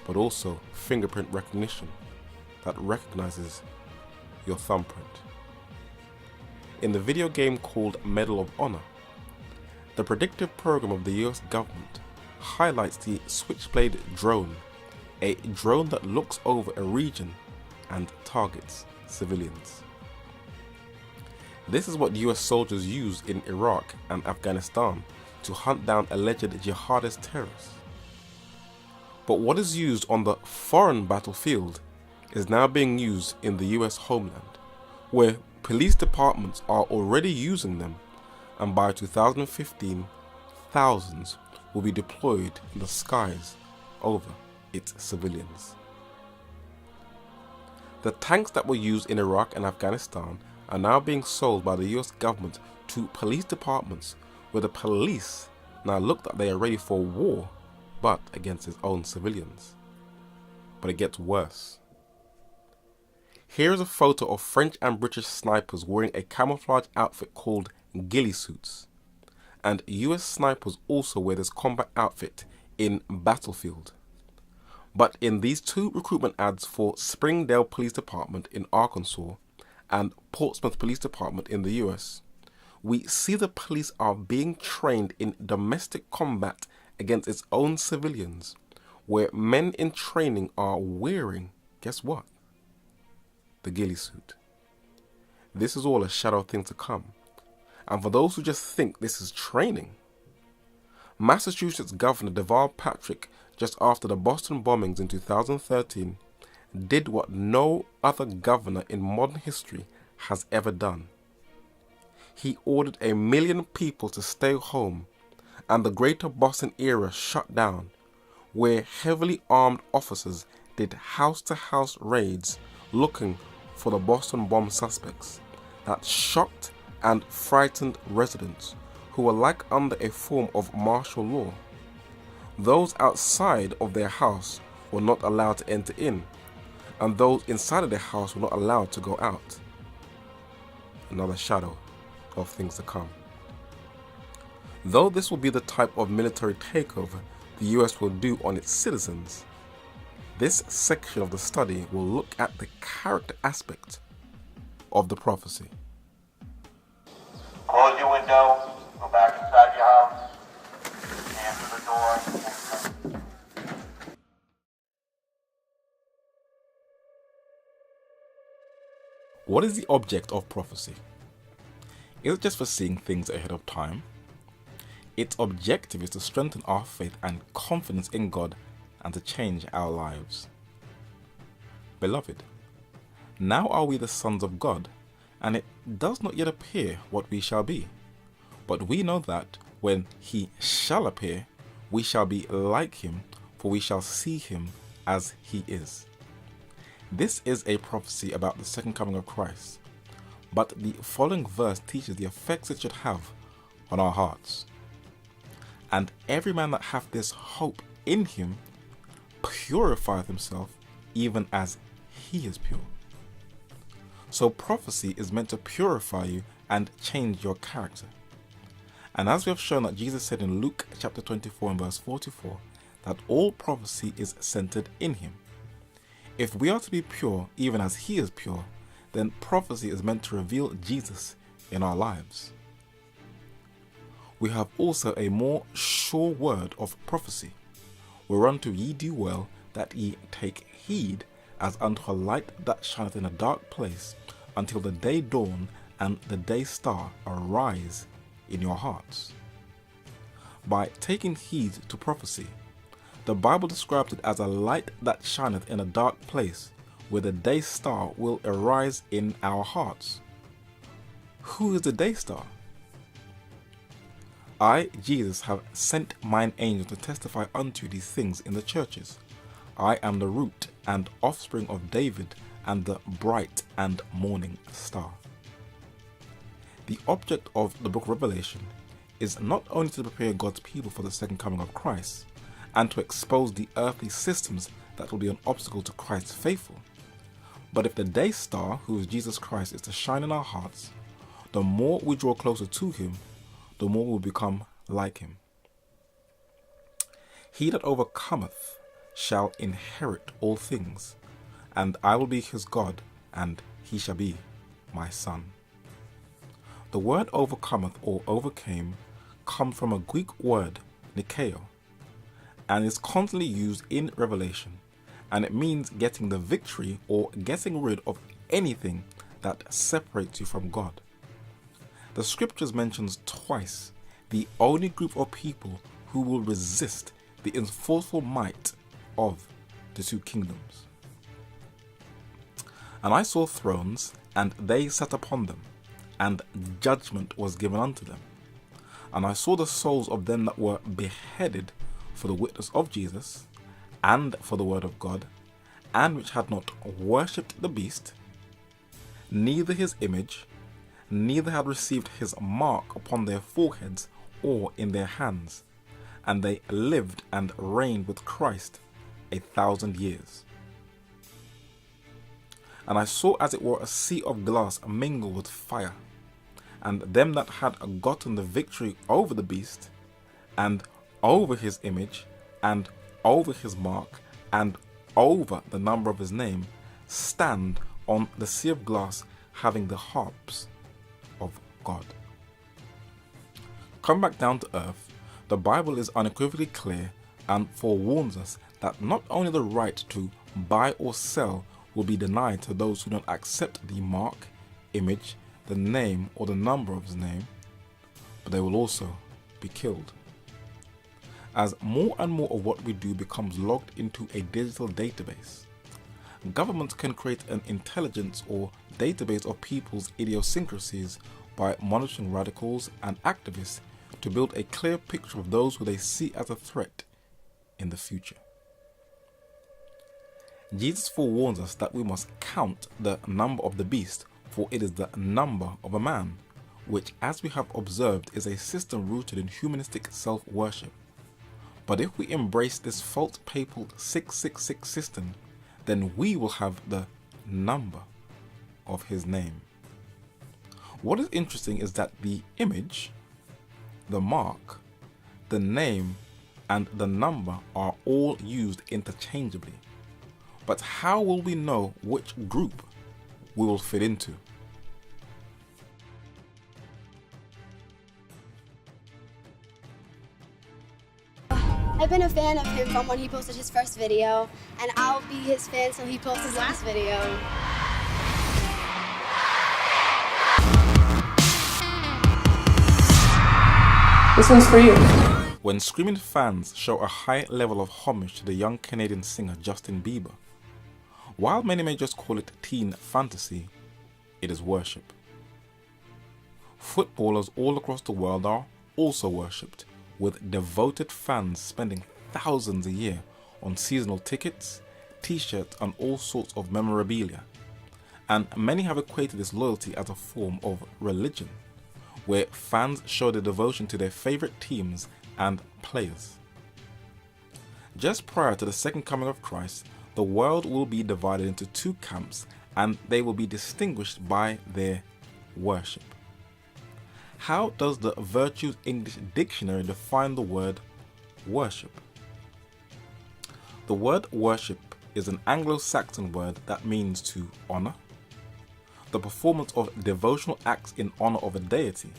but also fingerprint recognition that recognizes your thumbprint. In the video game called Medal of Honor, the predictive program of the US government highlights the Switchblade drone, a drone that looks over a region and targets civilians. This is what US soldiers use in Iraq and Afghanistan to hunt down alleged jihadist terrorists. But what is used on the foreign battlefield is now being used in the US homeland, where police departments are already using them, and by 2015, thousands will be deployed in the skies over its civilians. The tanks that were used in Iraq and Afghanistan are now being sold by the US government to police departments, where the police now look that they are ready for war, but against its own civilians. But it gets worse. Here is a photo of French and British snipers wearing a camouflage outfit called ghillie suits, and US snipers also wear this combat outfit in Battlefield. But in these two recruitment ads for Springdale Police Department in Arkansas and Portsmouth Police Department in the US, we see the police are being trained in domestic combat against its own civilians, where men in training are wearing, guess what? The ghillie suit. This is all a shadow of things to come. And for those who just think this is training, Massachusetts Governor Deval Patrick, just after the Boston bombings in 2013, did what no other governor in modern history has ever done. He ordered 1 million people to stay home, and the greater Boston area shut down, where heavily armed officers did house-to-house raids looking for the Boston bomb suspects that shocked and frightened residents who were like under a form of martial law. Those outside of their house were not allowed to enter in, and those inside of their house were not allowed to go out. Another shadow of things to come. Though this will be the type of military takeover the US will do on its citizens, this section of the study will look at the character aspect of the prophecy. Close your window, go back inside your house, answer the door. What is the object of prophecy? Is it just for seeing things ahead of time? Its objective is to strengthen our faith and confidence in God and to change our lives. Beloved, now are we the sons of God, and it does not yet appear what we shall be. But we know that when he shall appear, we shall be like him, for we shall see him as he is. This is a prophecy about the second coming of Christ, but the following verse teaches the effects it should have on our hearts. And every man that hath this hope in him purifieth himself, even as he is pure. So prophecy is meant to purify you and change your character. And as we have shown that Jesus said in Luke chapter 24 and verse 44, that all prophecy is centered in him. If we are to be pure even as he is pure, then prophecy is meant to reveal Jesus in our lives. We have also a more sure word of prophecy, whereunto ye do well that ye take heed, as unto a light that shineth in a dark place, until the day dawn and the day star arise in your hearts. By taking heed to prophecy, the Bible describes it as a light that shineth in a dark place, where the day star will arise in our hearts. Who is the day star? I, Jesus, have sent mine angel to testify unto these things in the churches. I am the root and offspring of David, and the bright and morning star. The object of the book of Revelation is not only to prepare God's people for the second coming of Christ, and to expose the earthly systems that will be an obstacle to Christ's faithful, but if the day star, who is Jesus Christ, is to shine in our hearts, the more we draw closer to him, the more we will become like him. He that overcometh shall inherit all things, and I will be his God, and he shall be my son. The word overcometh or overcame comes from a Greek word, nikeo, and is constantly used in Revelation, and it means getting the victory or getting rid of anything that separates you from God. The scriptures mentions twice the only group of people who will resist the enforceful might of the two kingdoms. And I saw thrones, and they sat upon them, and judgment was given unto them. And I saw the souls of them that were beheaded for the witness of Jesus, and for the word of God, and which had not worshipped the beast, neither his image, neither had received his mark upon their foreheads or in their hands, and they lived and reigned with Christ 1,000 years. And I saw as it were a sea of glass mingled with fire, and them that had gotten the victory over the beast, and over his image, and over his mark, and over the number of his name, stand on the sea of glass, having the harps of God. Come back down to earth, the Bible is unequivocally clear and forewarns us that not only the right to buy or sell will be denied to those who don't accept the mark, image, the name, or the number of his name, but they will also be killed. As more and more of what we do becomes logged into a digital database, governments can create an intelligence or database of people's idiosyncrasies by monitoring radicals and activists to build a clear picture of those who they see as a threat in the future. Jesus forewarns us that we must count the number of the beast, for it is the number of a man, which, as we have observed, is a system rooted in humanistic self-worship. But if we embrace this false papal 666 system, then we will have the number of his name. What is interesting is that the image, the mark, the name, and the number are all used interchangeably. But how will we know which group we will fit into? I've been a fan of him from when he posted his first video, and I'll be his fan till he posts his last video. This one's for you. When screaming fans show a high level of homage to the young Canadian singer Justin Bieber, while many may just call it teen fantasy, it is worship. footballers all across the world are also worshipped, with devoted fans spending thousands a year on seasonal tickets, t-shirts and all sorts of memorabilia. And many have equated this loyalty as a form of religion, where fans show their devotion to their favorite teams and players. Just prior to the second coming of Christ, the world will be divided into two camps, and they will be distinguished by their worship. How does the Virtues English Dictionary define the word worship? The word worship is an Anglo-Saxon word that means to honor, the performance of devotional acts in honor of a deity,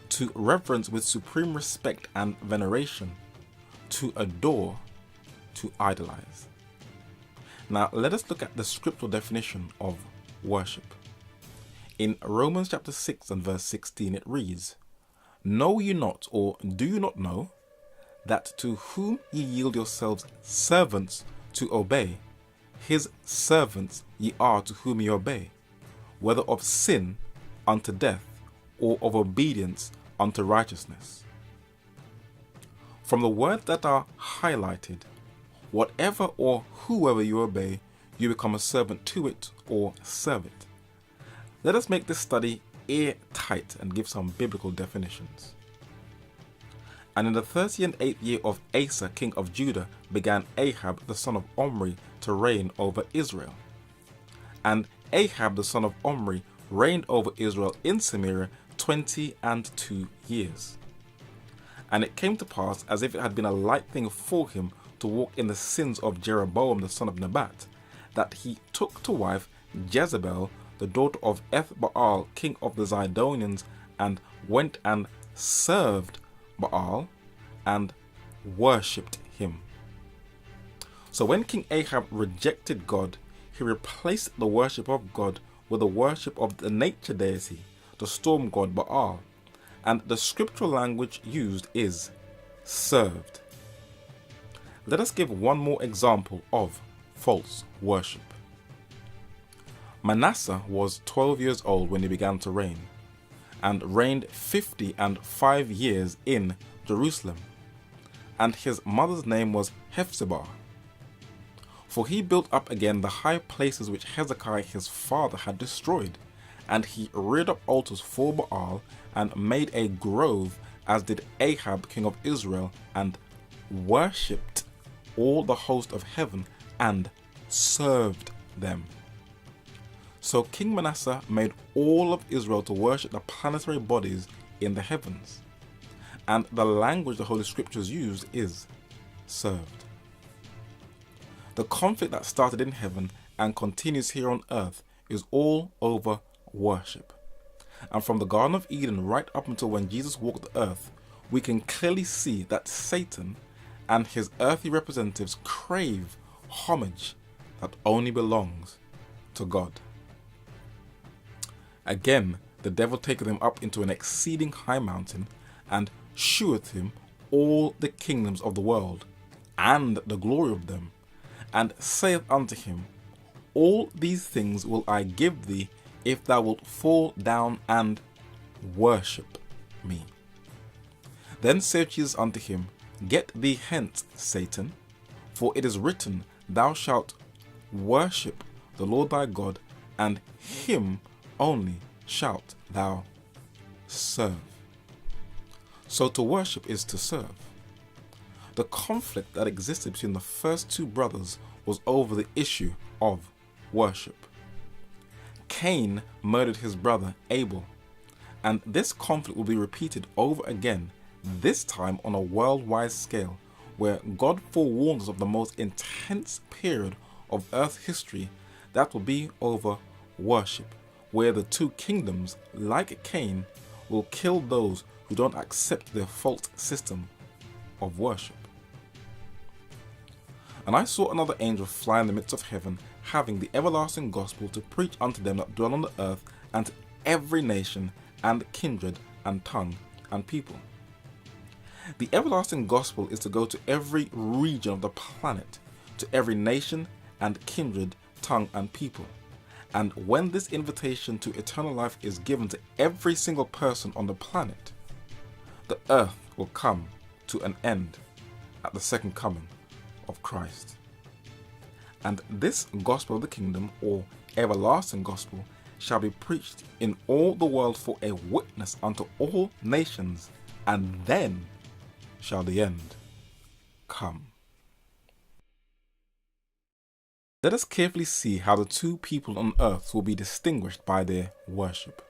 to reverence with supreme respect and veneration, to adore, to idolize. Now let us look at the scriptural definition of worship. In Romans chapter 6 and verse 16 it reads, "Know you not, or do you not know, that to whom ye yield yourselves servants to obey, his servants ye are to whom ye obey, whether of sin unto death, or of obedience unto righteousness." From the words that are highlighted, whatever or whoever you obey, you become a servant to it or serve it. Let us make this study airtight and give some biblical definitions. And in the 38th year of Asa, king of Judah, began Ahab the son of Omri to reign over Israel. And Ahab the son of Omri reigned over Israel in Samaria 22 years. And it came to pass, as if it had been a light thing for him to walk in the sins of Jeroboam the son of Nebat, that he took to wife Jezebel, the daughter of Ethbaal, king of the Zidonians, and went and served Baal and worshipped him. So when King Ahab rejected God, he replaced the worship of God with the worship of the nature deity, the storm god Baal, and the scriptural language used is served. Let us give one more example of false worship. Manasseh was 12 years old when he began to reign, and reigned 55 years in Jerusalem, and his mother's name was Hephzibah. For he built up again the high places which Hezekiah his father had destroyed, and he reared up altars for Baal, and made a grove, as did Ahab king of Israel, and worshipped all the host of heaven, and served them. So King Manasseh made all of Israel to worship the planetary bodies in the heavens, and the language the Holy Scriptures used is served. The conflict that started in heaven and continues here on earth is all over worship. And from the Garden of Eden right up until when Jesus walked the earth, we can clearly see that Satan and his earthly representatives crave homage that only belongs to God. Again, the devil taketh him up into an exceeding high mountain, and sheweth him all the kingdoms of the world, and the glory of them, and saith unto him, All these things will I give thee, if thou wilt fall down and worship me. Then said Jesus unto him, Get thee hence, Satan, for it is written, Thou shalt worship the Lord thy God, and him only shalt thou serve. So to worship is to serve. The conflict that existed between the first two brothers was over the issue of worship. Cain murdered his brother Abel, and this conflict will be repeated over again, this time on a worldwide scale, where God forewarns us of the most intense period of earth history that will be over worship, where the two kingdoms, like Cain, will kill those who don't accept their false system of worship. And I saw another angel fly in the midst of heaven, having the everlasting gospel to preach unto them that dwell on the earth, and to every nation, and kindred, and tongue, and people. The everlasting gospel is to go to every region of the planet, to every nation, and kindred, tongue, and people. And when this invitation to eternal life is given to every single person on the planet, the earth will come to an end at the second coming of Christ. And this gospel of the kingdom, or everlasting gospel, shall be preached in all the world for a witness unto all nations, and then shall the end come. Let us carefully see how the two people on earth will be distinguished by their worship.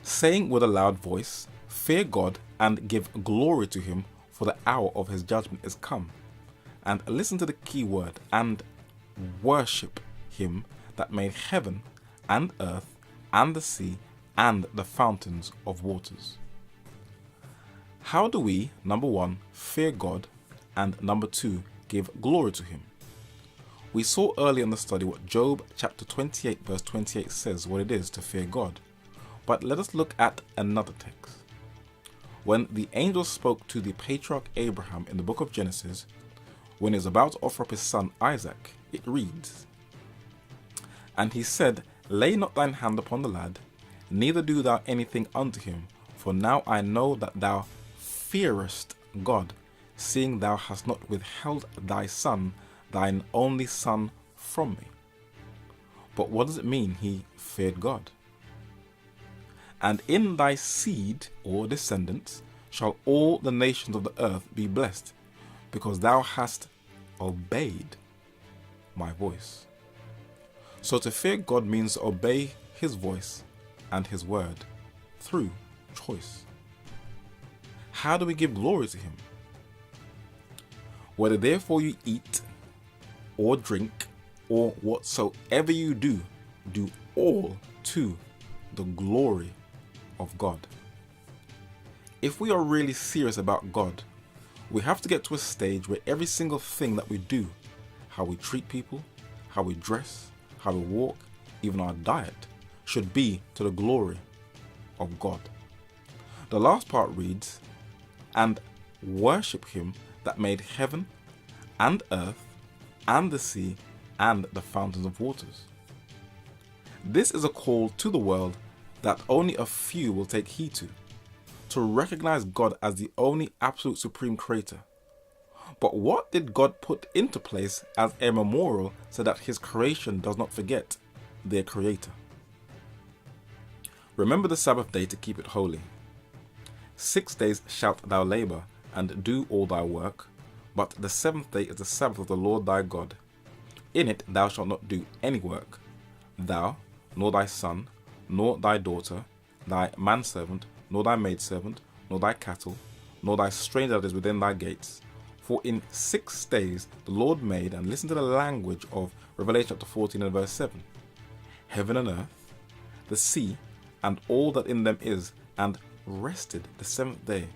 Saying with a loud voice, "Fear God and give glory to him, for the hour of his judgment is come." And listen to the key word, "and worship him that made heaven and earth and the sea and the fountains of waters." How do we, number one, fear God, and number two, give glory to him? We saw earlier in the study what Job chapter 28 verse 28 says what it is to fear God. But let us look at another text. When the angel spoke to the patriarch Abraham in the book of Genesis, when he was about to offer up his son Isaac, it reads, "And he said, Lay not thine hand upon the lad, neither do thou anything unto him, for now I know that thou fearest God, seeing thou hast not withheld thy son, thine only son, from me." But what does it mean he feared God? "And in thy seed," or descendants, "shall all the nations of the earth be blessed, because thou hast obeyed my voice." So to fear God means to obey his voice and his word through choice. How do we give glory to him? "Whether therefore you eat or drink or whatsoever you do, do all to the glory of God." If we are really serious about God, we have to get to a stage where every single thing that we do, how we treat people, how we dress, how we walk, even our diet, should be to the glory of God. The last part reads, "And worship him that made heaven and earth and the sea and the fountains of waters." This is a call to the world that only a few will take heed to recognize God as the only absolute supreme creator. But what did God put into place as a memorial so that his creation does not forget their creator? "Remember the Sabbath day to keep it holy. 6 days shalt thou labor and do all thy work, but the seventh day is the Sabbath of the Lord thy God. In it thou shalt not do any work, thou, nor thy son, nor thy daughter, thy manservant, nor thy maidservant, nor thy cattle, nor thy stranger that is within thy gates. For in 6 days the Lord made," and listen to the language of Revelation chapter 14 and verse 7, "heaven and earth, the sea, and all that in them is, and rested the seventh day.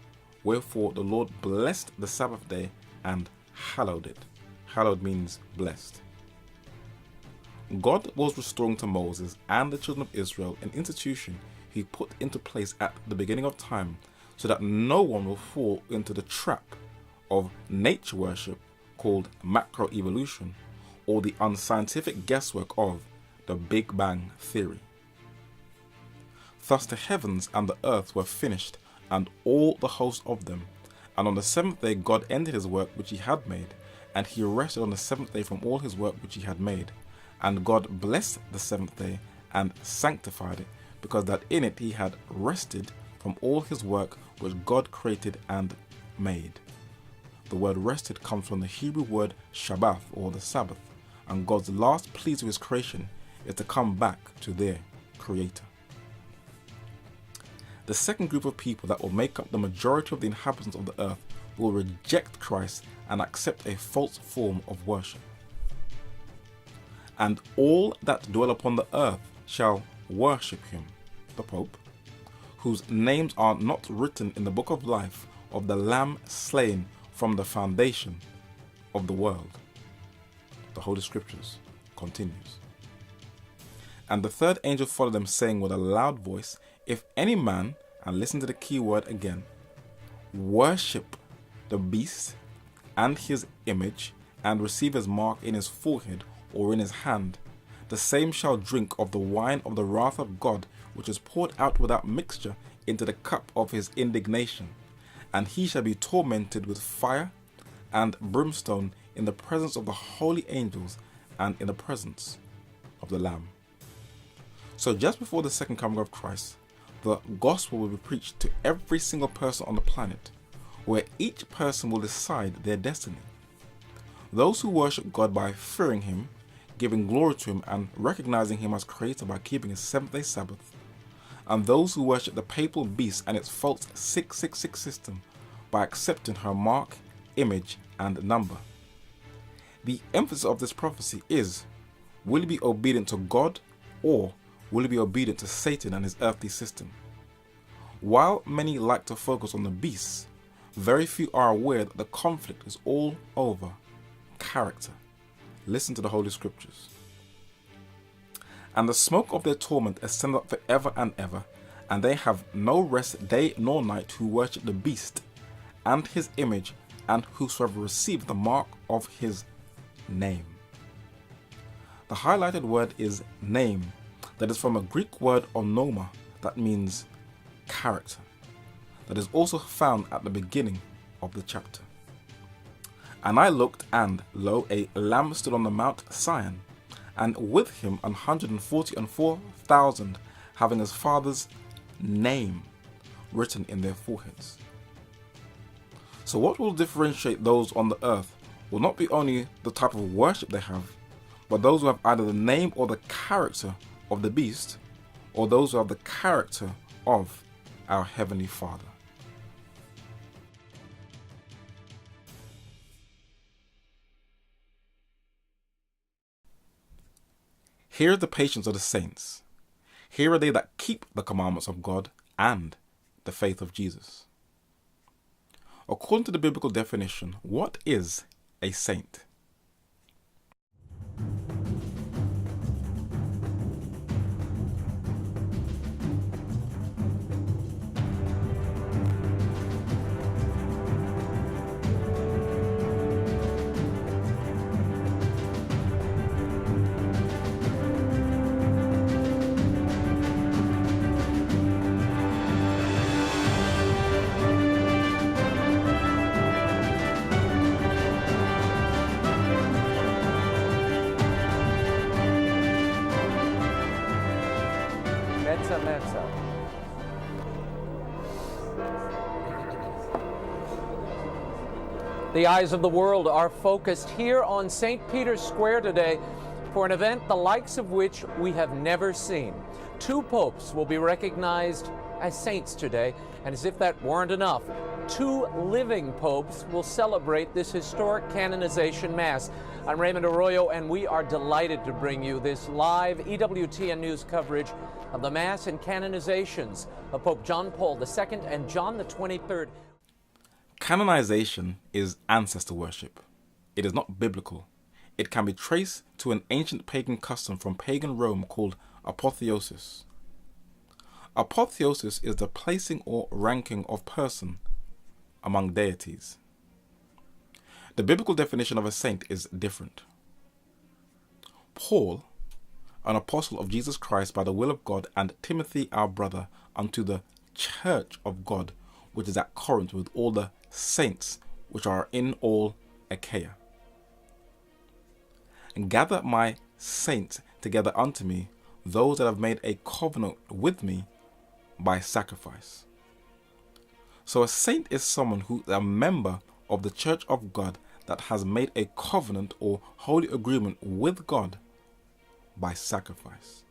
Wherefore the Lord blessed the Sabbath day and hallowed it." Hallowed means blessed. God was restoring to Moses and the children of Israel an institution he put into place at the beginning of time, so that no one will fall into the trap of nature worship called macroevolution, or the unscientific guesswork of the Big Bang Theory. Thus the heavens and the earth were finished, and all the host of them. And on the seventh day God ended his work which he had made, and he rested on the seventh day from all his work which he had made. And God blessed the seventh day and sanctified it, because that in it he had rested from all his work which God created and made. The word rested comes from the Hebrew word Shabbath, or the Sabbath, and God's last plea to his creation is to come back to their creator. The second group of people that will make up the majority of the inhabitants of the earth will reject Christ and accept a false form of worship. "And all that dwell upon the earth shall worship him," the Pope, "whose names are not written in the book of life of the Lamb slain from the foundation of the world." The Holy Scriptures continues. "And the third angel followed them, saying with a loud voice, If any man," and listen to the key word again, "worship the beast and his image, and receive his mark in his forehead or in his hand, the same shall drink of the wine of the wrath of God, which is poured out without mixture into the cup of his indignation. And he shall be tormented with fire and brimstone in the presence of the holy angels and in the presence of the Lamb. So just before the second coming of Christ, the gospel will be preached to every single person on the planet, where each person will decide their destiny. Those who worship God by fearing him, giving glory to him and recognizing him as creator by keeping his seventh-day Sabbath, and those who worship the papal beast and its false 666 system by accepting her mark, image, and number. The emphasis of this prophecy is, will you be obedient to God, or will you be obedient to Satan and his earthly system? While many like to focus on the beast, very few are aware that the conflict is all over character. Listen to the Holy Scriptures. And the smoke of their torment ascended up forever and ever, and they have no rest day nor night who worship the beast and his image, and whosoever receives the mark of his name. The highlighted word is name, that is from a Greek word onoma, that means character, that is also found at the beginning of the chapter. And I looked, and lo, a lamb stood on the Mount Sion, and with him 144,000, having his father's name written in their foreheads. So what will differentiate those on the earth will not be only the type of worship they have, but those who have either the name or the character of the beast, or those who have the character of our Heavenly Father. Here are the patience of the saints. Here are they that keep the commandments of God and the faith of Jesus. According to the biblical definition, what is a saint? Mensa. The eyes of the world are focused here on St. Peter's Square today for an event the likes of which we have never seen. 2 popes will be recognized as saints today, and as if that weren't enough, 2 living popes will celebrate this historic canonization mass. I'm Raymond Arroyo, and we are delighted to bring you this live EWTN News coverage of the Mass and canonizations of Pope John Paul II and John the 23rd. Canonization is ancestor worship. It is not biblical. It can be traced to an ancient pagan custom from pagan Rome called apotheosis. Apotheosis is the placing or ranking of person among deities. The biblical definition of a saint is different. Paul, an apostle of Jesus Christ by the will of God, and Timothy our brother, unto the church of God, which is at Corinth, with all the saints which are in all Achaia. And gather my saints together unto me, those that have made a covenant with me by sacrifice. So a saint is someone who is a member of the church of God that has made a covenant or holy agreement with God by sacrifice.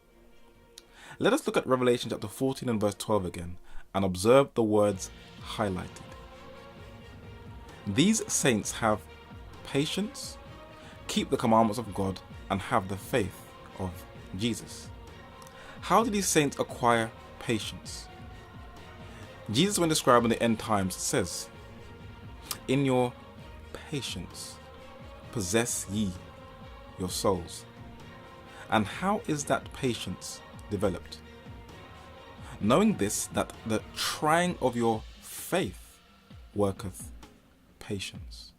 Let us look at Revelation chapter 14 and verse 12 again and observe the words highlighted. These saints have patience, keep the commandments of God, and have the faith of Jesus. How did these saints acquire patience? Jesus, when describing the end times, says, "In your patience possess ye your souls." And how is that patience developed? Knowing this, that the trying of your faith worketh patience.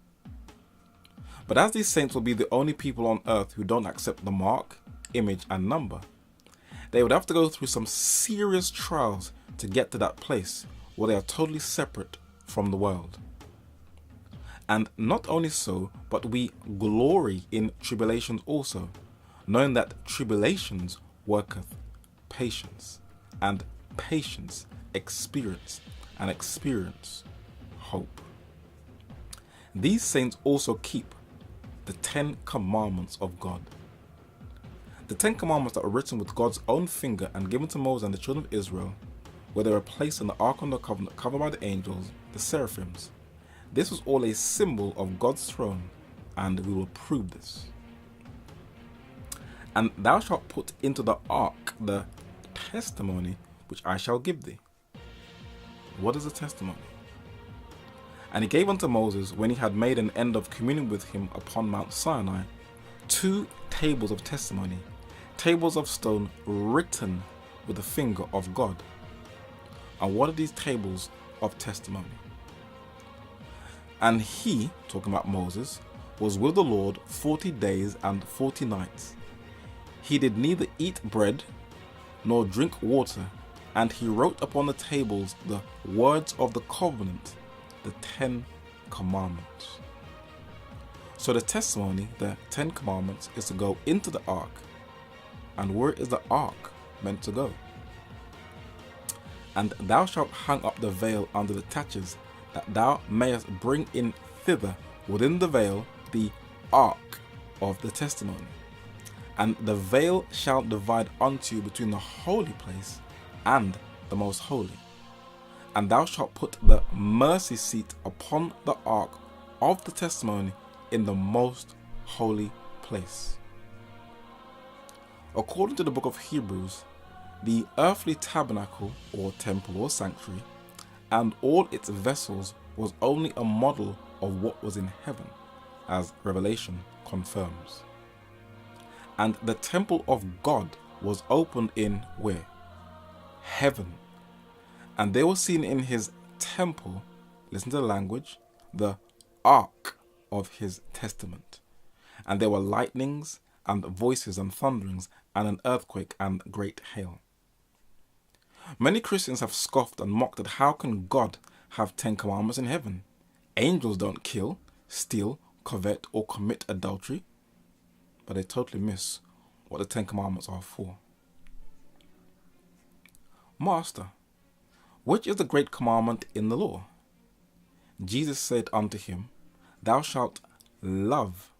But as these saints will be the only people on earth who don't accept the mark, image, and number. They would have to go through some serious trials to get to that place where they are totally separate from the world. And not only so, but we glory in tribulations also, knowing that tribulations worketh patience, and patience experience, and experience hope. These saints also keep the 10 commandments of God. The 10 commandments that were written with God's own finger and given to Moses and the children of Israel, where they were placed in the Ark of the Covenant covered by the angels, the seraphims. This was all a symbol of God's throne, and we will prove this. And thou shalt put into the ark the testimony which I shall give thee. What is a testimony? And he gave unto Moses, when he had made an end of communing with him upon Mount Sinai, 2 tables of testimony, tables of stone written with the finger of God. And what are these tables of testimony? And he, talking about Moses, was with the Lord 40 days and 40 nights. He did neither eat bread nor drink water, and he wrote upon the tables the words of the covenant, the 10 commandments. So the testimony, the 10 commandments, is to go into the ark. And where is the ark meant to go? And thou shalt hang up the veil under the taches, that thou mayest bring in thither within the veil the ark of the testimony. And the veil shall divide unto you between the holy place and the most holy. And thou shalt put the mercy seat upon the ark of the testimony in the most holy place. According to the book of Hebrews, the earthly tabernacle or temple or sanctuary and all its vessels was only a model of what was in heaven, as Revelation confirms. And the temple of God was opened in where? Heaven. And they were seen in his temple, listen to the language, the ark of his testament. And there were lightnings and voices and thunderings and an earthquake and great hail. Many Christians have scoffed and mocked at how can God have 10 commandments in heaven? Angels don't kill, steal, covet, or commit adultery. But they totally miss what the 10 commandments are for. Master, which is the great commandment in the law? Jesus said unto him, Thou shalt love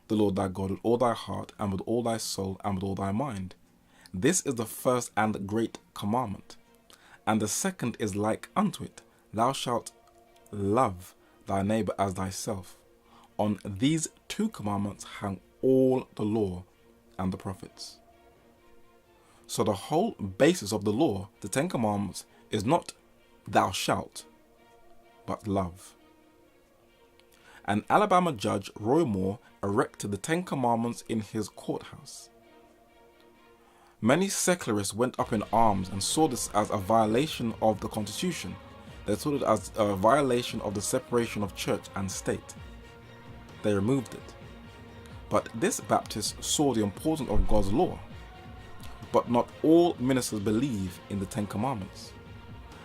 the Lord thy God with all thy heart, and with all thy soul, and with all thy mind. This is the first and great commandment. And the second is like unto it, Thou shalt love thy neighbor as thyself. On these 2 commandments hang all the law and the prophets. So the whole basis of the law, the 10 commandments, is not thou shalt, but love. An Alabama judge, Roy Moore, erected the 10 commandments in his courthouse. Many secularists went up in arms and saw this as a violation of the Constitution. They saw it as a violation of the separation of church and state. They removed it. But this Baptist saw the importance of God's law. But not all ministers believe in the 10 commandments.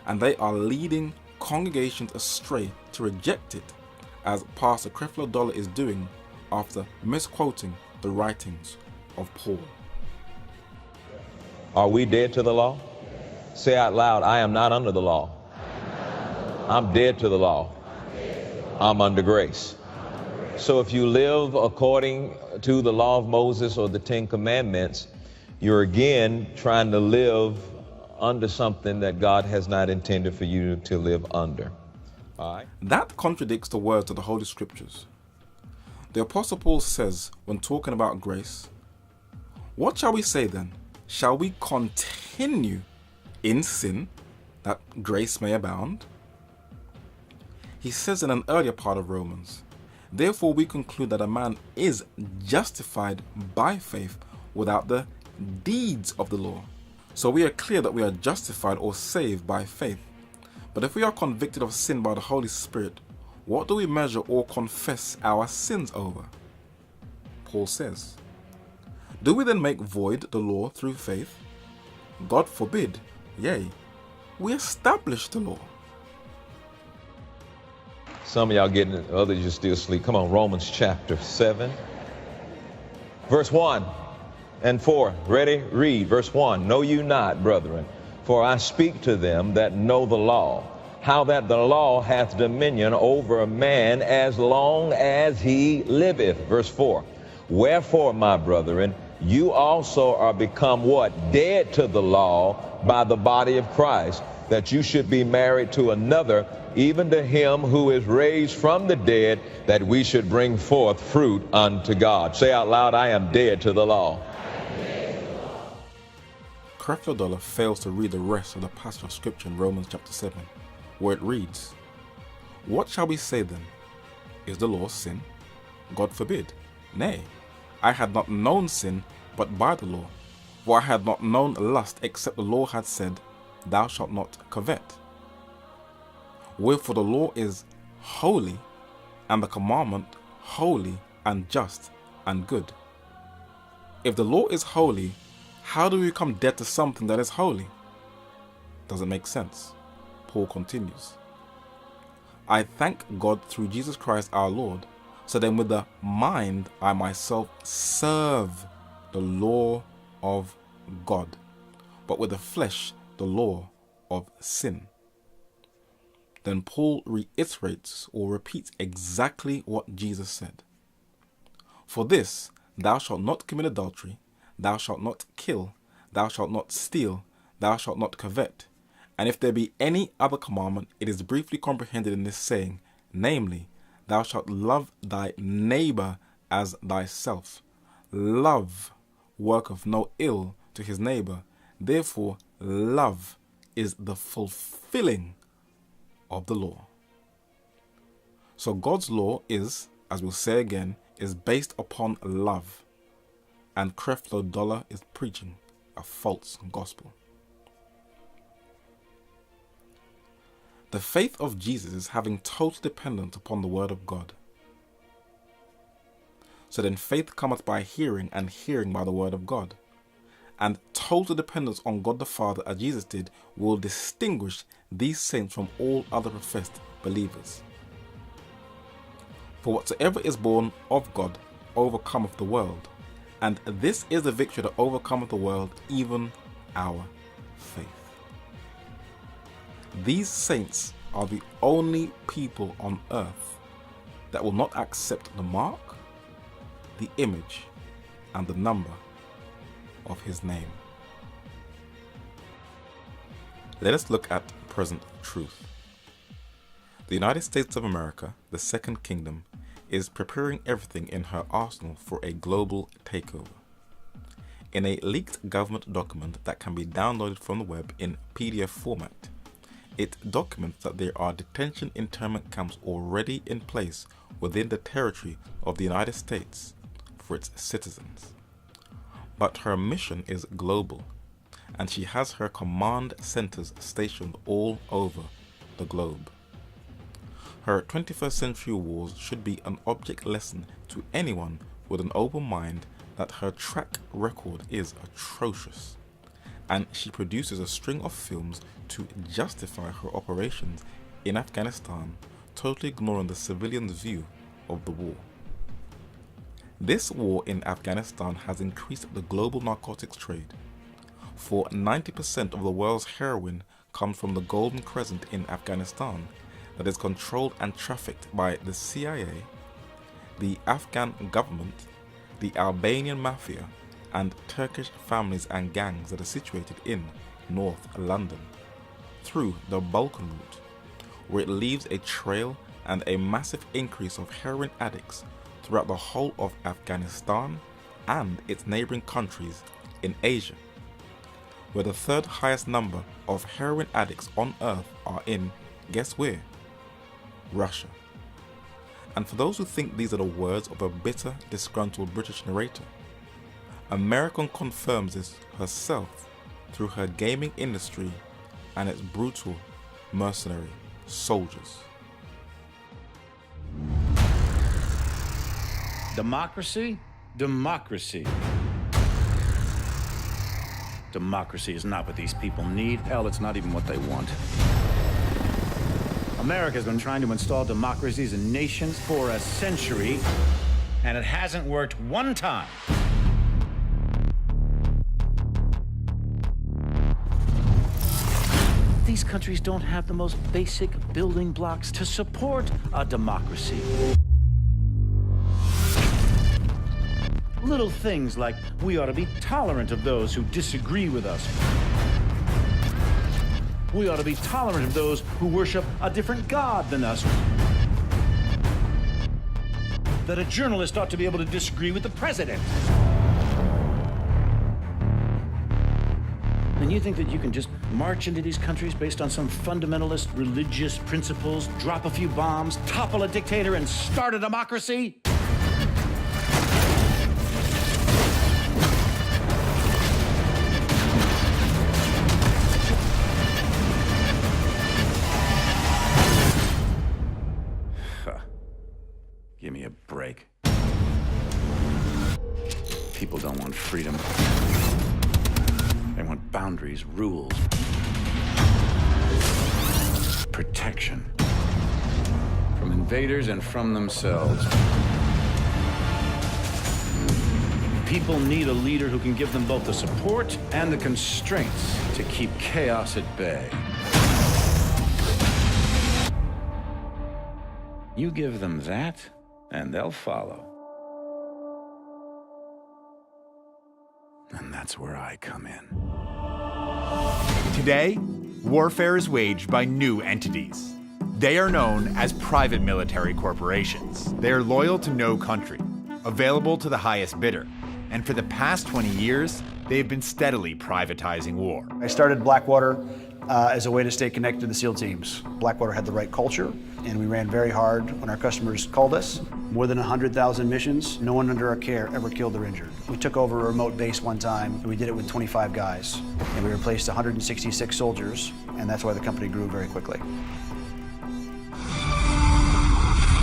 And they are leading congregations astray to reject it, as Pastor Creflo Dollar is doing after misquoting the writings of Paul. Are we dead to the law? Say out loud, I am not under the law. I'm dead to the law. I'm under grace. So if you live according to the law of Moses or the 10 commandments, you're again trying to live under something that God has not intended for you to live under. All right? That contradicts the words of the Holy Scriptures. The Apostle Paul says, when talking about grace, what shall we say then? Shall we continue in sin that grace may abound? He says in an earlier part of Romans, therefore we conclude that a man is justified by faith without the deeds of the law. So we are clear that we are justified or saved by faith. But if we are convicted of sin by the Holy Spirit, what do we measure or confess our sins over? Paul says, Do we then make void the law through faith? God forbid. Yea, we establish the law. Some of y'all getting it, others you still asleep. Come on, Romans chapter 7. Verse 1 and 4. Ready? Read. Verse 1. Know you not, brethren, for I speak to them that know the law, how that the law hath dominion over a man as long as he liveth. Verse 4. Wherefore, my brethren, you also are become what? Dead to the law by the body of Christ, that you should be married to another, even to him who is raised from the dead, that we should bring forth fruit unto God. Say out loud, I am dead to the law. Creflo Dollar fails to read the rest of the passage of scripture in Romans chapter 7, where it reads, What shall we say then? Is the law sin? God forbid. Nay, I had not known sin but by the law, for I had not known lust except the law had said, Thou shalt not covet. Wherefore the law is holy, and the commandment holy and just and good. If the law is holy, how do we become dead to something that is holy? Doesn't make sense. Paul continues, I thank God through Jesus Christ our Lord. So then with the mind I myself serve the law of God, but with the flesh the law of sin. Then Paul reiterates or repeats exactly what Jesus said. For this, thou shalt not commit adultery, thou shalt not kill, thou shalt not steal, thou shalt not covet. And if there be any other commandment, it is briefly comprehended in this saying, namely, thou shalt love thy neighbor as thyself. Love worketh no ill to his neighbor. Therefore, love is the fulfilling of the law. So God's law is, as we'll say again, is based upon love. And Creflo Dollar is preaching a false gospel. The faith of Jesus is having total dependence upon the word of God. So then faith cometh by hearing, and hearing by the word of God. And total dependence on God the Father, as Jesus did, will distinguish these saints from all other professed believers. For whatsoever is born of God overcometh the world, and this is the victory that overcometh the world, even our faith. These saints are the only people on earth that will not accept the mark, the image, and the number of his name. Let us look at present truth. The United States of America, the Second Kingdom, is preparing everything in her arsenal for a global takeover. In a leaked government document that can be downloaded from the web in PDF format, it documents that there are detention internment camps already in place within the territory of the United States for its citizens. But her mission is global, and she has her command centers stationed all over the globe. Her 21st century wars should be an object lesson to anyone with an open mind that her track record is atrocious, and she produces a string of films to justify her operations in Afghanistan, totally ignoring the civilians' view of the war. This war in Afghanistan has increased the global narcotics trade, for 90% of the world's heroin comes from the Golden Crescent in Afghanistan that is controlled and trafficked by the CIA, the Afghan government, the Albanian mafia, and Turkish families and gangs that are situated in North London, through the Balkan route, where it leaves a trail and a massive increase of heroin addicts throughout the whole of Afghanistan and its neighboring countries in Asia, where the third highest number of heroin addicts on earth are in, guess where? Russia. And for those who think these are the words of a bitter, disgruntled British narrator, America confirms this herself through her gaming industry and its brutal, mercenary soldiers. Democracy, democracy. Democracy is not what these people need. Hell, it's not even what they want. America's been trying to install democracies in nations for a century, and it hasn't worked one time. These countries don't have the most basic building blocks to support a democracy. Little things like we ought to be tolerant of those who disagree with us. We ought to be tolerant of those who worship a different God than us. That a journalist ought to be able to disagree with the president. And you think that you can just march into these countries based on some fundamentalist religious principles, drop a few bombs, topple a dictator, and start a democracy? Give me a break. People don't want freedom. They want boundaries, rules, protection from invaders and from themselves. People need a leader who can give them both the support and the constraints to keep chaos at bay. You give them that, and they'll follow. And that's where I come in. Today, warfare is waged by new entities. They are known as private military corporations. They are loyal to no country, available to the highest bidder. And for the past 20 years, they've been steadily privatizing war. I started Blackwater as a way to stay connected to the SEAL teams. Blackwater had the right culture, and we ran very hard when our customers called us. More than 100,000 missions, no one under our care ever killed or injured. We took over a remote base one time, and we did it with 25 guys. And we replaced 166 soldiers, and that's why the company grew very quickly.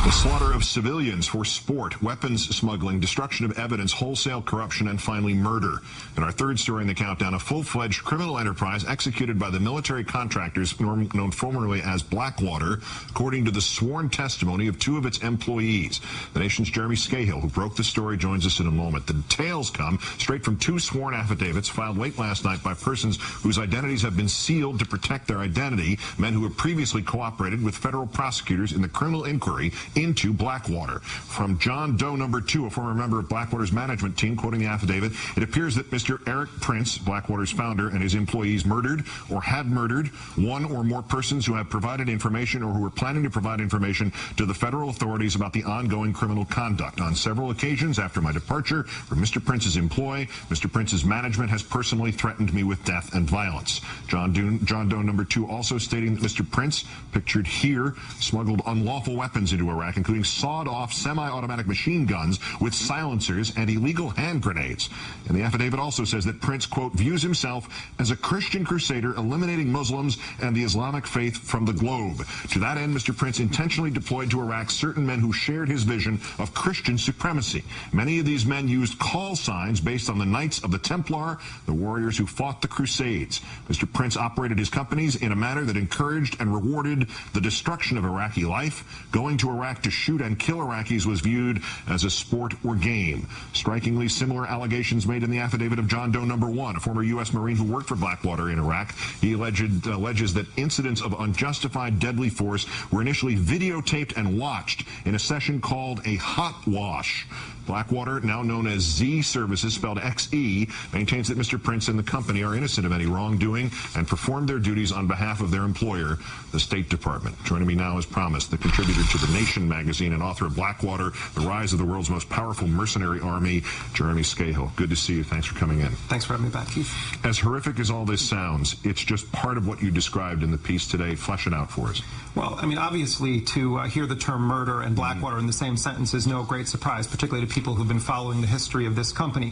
The slaughter of civilians for sport, weapons smuggling, destruction of evidence, wholesale corruption, and finally murder. In our third story in the countdown, a full-fledged criminal enterprise executed by the military contractors known formerly as Blackwater, according to the sworn testimony of two of its employees. The nation's Jeremy Scahill, who broke the story, joins us in a moment. The details come straight from two sworn affidavits filed late last night by persons whose identities have been sealed to protect their identity, men who have previously cooperated with federal prosecutors in the criminal inquiry into Blackwater. From John Doe number 2, a former member of Blackwater's management team, quoting the affidavit, it appears that Mr. Eric Prince, Blackwater's founder, and his employees murdered or had murdered one or more persons who have provided information or who are planning to provide information to the federal authorities about the ongoing criminal conduct. On several occasions after my departure from Mr. Prince's employ, Mr. Prince's management has personally threatened me with death and violence. John Doe number 2 also stating that Mr. Prince, pictured here, smuggled unlawful weapons into Iraq, including sawed-off semi-automatic machine guns with silencers and illegal hand grenades. And the affidavit also says that Prince, quote, views himself as a Christian crusader eliminating Muslims and the Islamic faith from the globe. To that end, Mr. Prince intentionally deployed to Iraq certain men who shared his vision of Christian supremacy. Many of these men used call signs based on the Knights of the Templar, the warriors who fought the Crusades. Mr. Prince operated his companies in a manner that encouraged and rewarded the destruction of Iraqi life. Going to Iraq to shoot and kill Iraqis was viewed as a sport or game. Strikingly similar allegations made in the affidavit of John Doe number 1, a former U.S. Marine who worked for Blackwater in Iraq. He alleges that incidents of unjustified deadly force were initially videotaped and watched in a session called a hot wash. Blackwater, now known as Z Services, spelled XE, maintains that Mr. Prince and the company are innocent of any wrongdoing and performed their duties on behalf of their employer, the State Department. Joining me now, as promised, the contributor to The Nation magazine and author of Blackwater, The Rise of the World's Most Powerful Mercenary Army, Jeremy Scahill. Good to see you. Thanks for coming in. Thanks for having me back, Keith. As horrific as all this sounds, it's just part of what you described in the piece today. Flesh it out for us. Well, I mean, obviously, to hear the term murder and Blackwater in the same sentence is no great surprise, particularly to people who've been following the history of this company.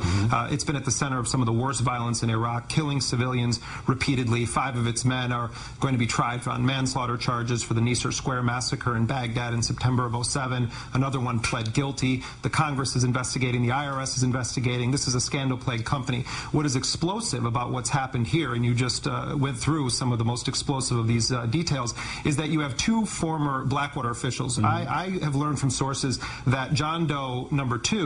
It's been at the center of some of the worst violence in Iraq, killing civilians repeatedly. 5 of its men are going to be tried on manslaughter charges for the Nicer Square massacre in Baghdad in September of '07. Another one pled guilty. The Congress is investigating. The IRS is investigating. This is a scandal-plagued company. What is explosive about what's happened here, and you just went through some of the most explosive of these details, is that you have 2 former Blackwater officials. I have learned from sources that John Doe #2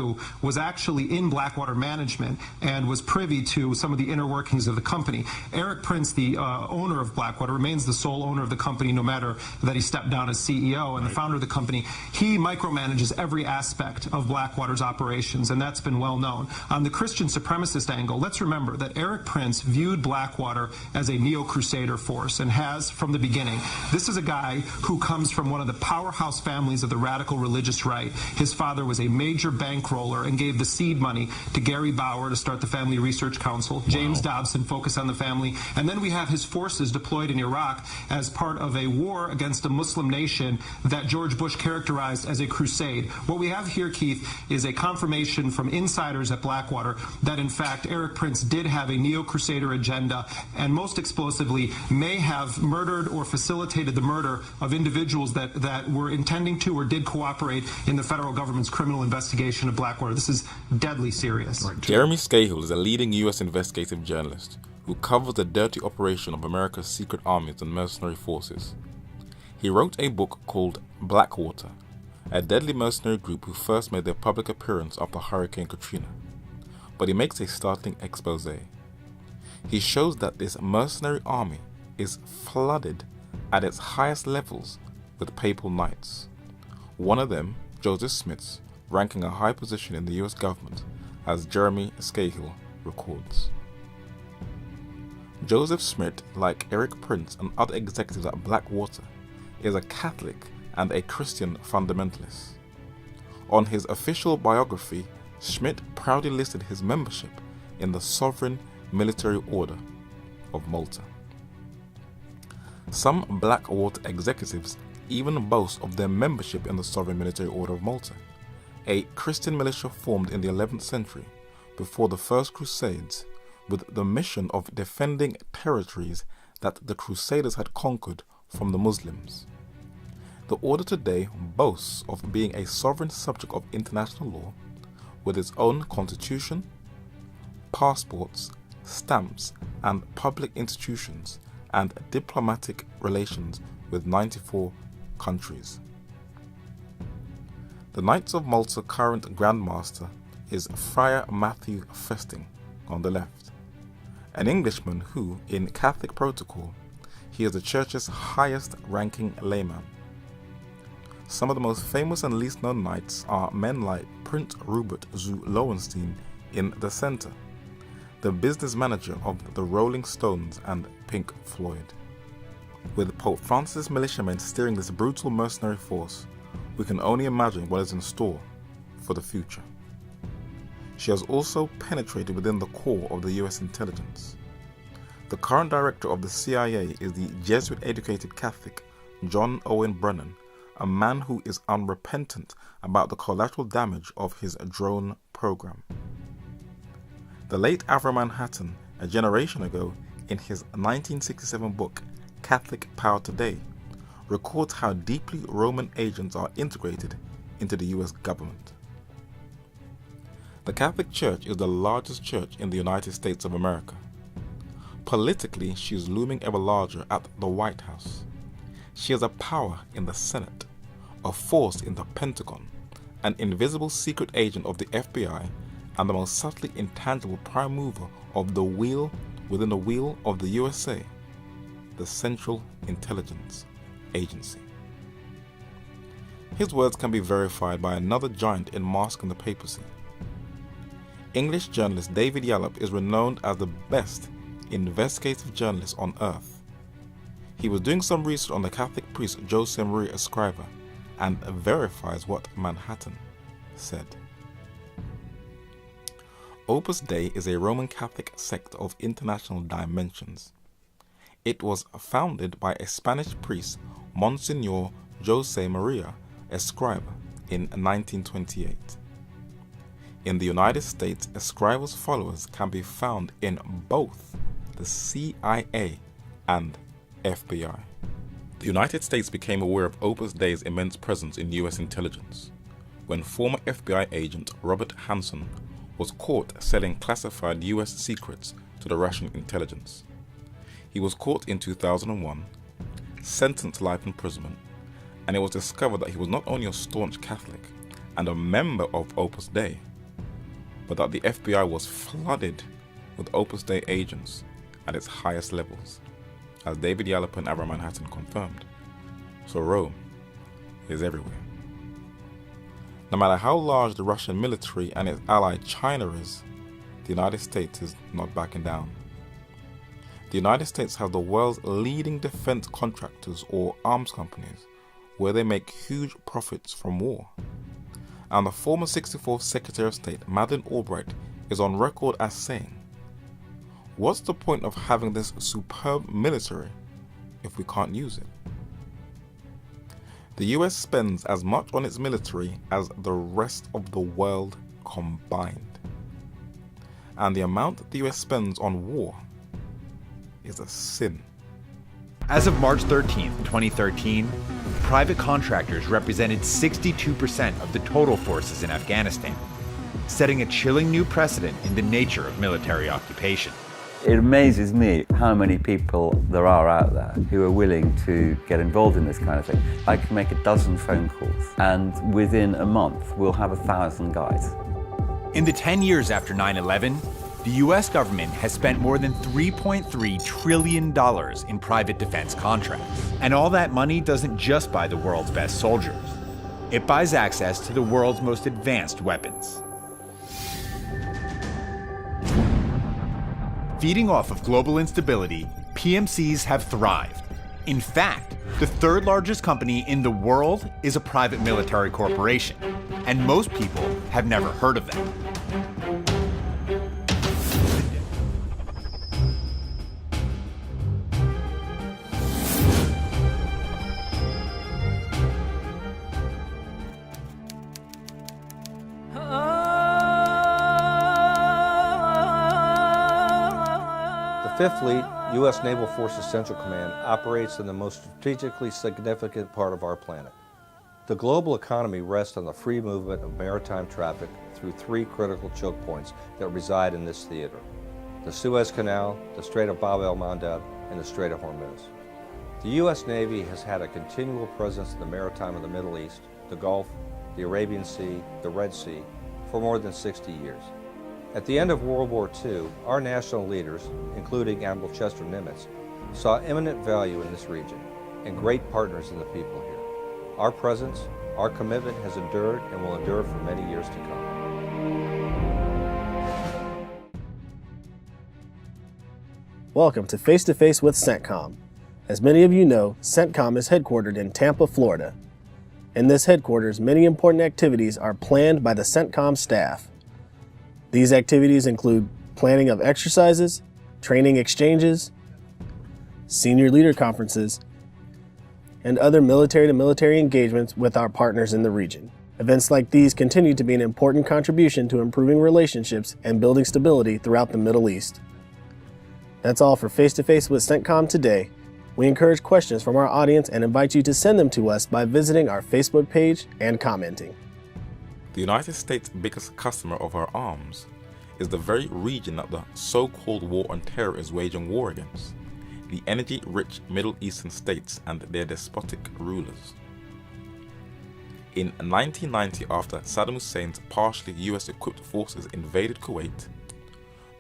was actually in Blackwater management and was privy to some of the inner workings of the company. Eric Prince, the owner of Blackwater, remains the sole owner of the company no matter that he stepped down as CEO and the founder of the company. He micromanages every aspect of Blackwater's operations, and that's been well known. On the Christian supremacist angle, let's remember that Eric Prince viewed Blackwater as a neo-crusader force and has from the beginning. This is a guy who comes from one of the powerhouse families of the radical religious right. His father was a major bankroller and gave the seed money to Gary Bauer to start the Family Research Council. James Dobson focused on the family. And then we have his forces deployed in Iraq as part of a war against a Muslim nation that George Bush characterized as a crusade. What we have here, Keith, is a confirmation from insiders at Blackwater that, in fact, Eric Prince did have a neo-crusader agenda and, most explosively, may have murdered or facilitated the murder of individuals that were intending to or did cooperate in the federal government's criminal investigation of Blackwater. This is deadly serious. Jeremy Scahill is a leading U.S. investigative journalist who covers the dirty operation of America's secret armies and mercenary forces. He wrote a book called Blackwater, a deadly mercenary group who first made their public appearance after Hurricane Katrina. But he makes a startling expose. He shows that this mercenary army is flooded at its highest levels with papal knights. One of them, Joseph Smith, ranking a high position in the US government, as Jeremy Scahill records. Joseph Smith, like Eric Prince and other executives at Blackwater, is a Catholic and a Christian fundamentalist. On his official biography, Schmidt proudly listed his membership in the Sovereign Military Order of Malta. Some Blackwater executives even boast of their membership in the Sovereign Military Order of Malta, a Christian militia formed in the 11th century before the First Crusades with the mission of defending territories that the Crusaders had conquered from the Muslims. The order today boasts of being a sovereign subject of international law with its own constitution, passports, stamps, and public institutions, and diplomatic relations with 94 countries. The Knights of Malta current Grand Master is Friar Matthew Festing on the left, an Englishman who, in Catholic protocol, he is the church's highest ranking layman. Some of the most famous and least known knights are men like Prince Rupert zu Lowenstein in the center, the business manager of the Rolling Stones and Pink Floyd. With Pope Francis' militiamen steering this brutal mercenary force, we can only imagine what is in store for the future. She has also penetrated within the core of the US intelligence. The current director of the CIA is the Jesuit-educated Catholic John Owen Brennan, a man who is unrepentant about the collateral damage of his drone program. The late Avram Manhattan, a generation ago, in his 1967 book, Catholic Power Today, records how deeply Roman agents are integrated into the US government. The Catholic Church is the largest church in the United States of America. Politically, she is looming ever larger at the White House. She has a power in the Senate, a force in the Pentagon, an invisible secret agent of the FBI, and the most subtly intangible prime mover of the wheel within the wheel of the USA, the Central Intelligence Agency. His words can be verified by another giant enmasked in the papacy. English journalist David Yallop is renowned as the best investigative journalist on earth. He was doing some research on the Catholic priest Jose Maria Escriva and verifies what Manhattan said. Opus Dei is a Roman Catholic sect of international dimensions. It was founded by a Spanish priest, Monsignor Jose Maria Escriva, in 1928. In the United States, Escriva's followers can be found in both the CIA and FBI. The United States became aware of Opus Dei's immense presence in US intelligence when former FBI agent Robert Hanssen was caught selling classified US secrets to the Russian intelligence. He was caught in 2001, sentenced to life imprisonment, and it was discovered that he was not only a staunch Catholic and a member of Opus Dei, but that the FBI was flooded with Opus Dei agents at its highest levels, as David Yallop and Avram Manhattan confirmed. So Rome is everywhere. No matter how large the Russian military and its ally China is, the United States is not backing down. The United States has the world's leading defense contractors or arms companies, where they make huge profits from war. And the former 64th Secretary of State, Madeleine Albright, is on record as saying, "What's the point of having this superb military if we can't use it?" The US spends as much on its military as the rest of the world combined. And the amount the US spends on war is a sin. As of March 13, 2013, private contractors represented 62% of the total forces in Afghanistan, setting a chilling new precedent in the nature of military occupation. It amazes me how many people there are out there who are willing to get involved in this kind of thing. I can make a dozen phone calls, and within a month, we'll have 1,000 guys. In the 10 years after 9/11, the US government has spent more than $3.3 trillion in private defense contracts. And all that money doesn't just buy the world's best soldiers. It buys access to the world's most advanced weapons. Feeding off of global instability, PMCs have thrived. In fact, the third largest company in the world is a private military corporation, and most people have never heard of them. The 5th Fleet, U.S. Naval Forces Central Command, operates in the most strategically significant part of our planet. The global economy rests on the free movement of maritime traffic through 3 critical choke points that reside in this theater: the Suez Canal, the Strait of Bab el-Mandeb, and the Strait of Hormuz. The U.S. Navy has had a continual presence in the maritime of the Middle East, the Gulf, the Arabian Sea, the Red Sea, for more than 60 years. At the end of World War II, our national leaders, including Admiral Chester Nimitz, saw eminent value in this region and great partners in the people here. Our presence, our commitment has endured and will endure for many years to come. Welcome to Face to Face with CENTCOM. As many of you know, CENTCOM is headquartered in Tampa, Florida. In this headquarters, many important activities are planned by the CENTCOM staff. These activities include planning of exercises, training exchanges, senior leader conferences, and other military-to-military engagements with our partners in the region. Events like these continue to be an important contribution to improving relationships and building stability throughout the Middle East. That's all for Face to Face with CENTCOM today. We encourage questions from our audience and invite you to send them to us by visiting our Facebook page and commenting. The United States' biggest customer of our arms is the very region that the so-called war on terror is waging war against: the energy-rich Middle Eastern states and their despotic rulers. In 1990, after Saddam Hussein's partially US-equipped forces invaded Kuwait,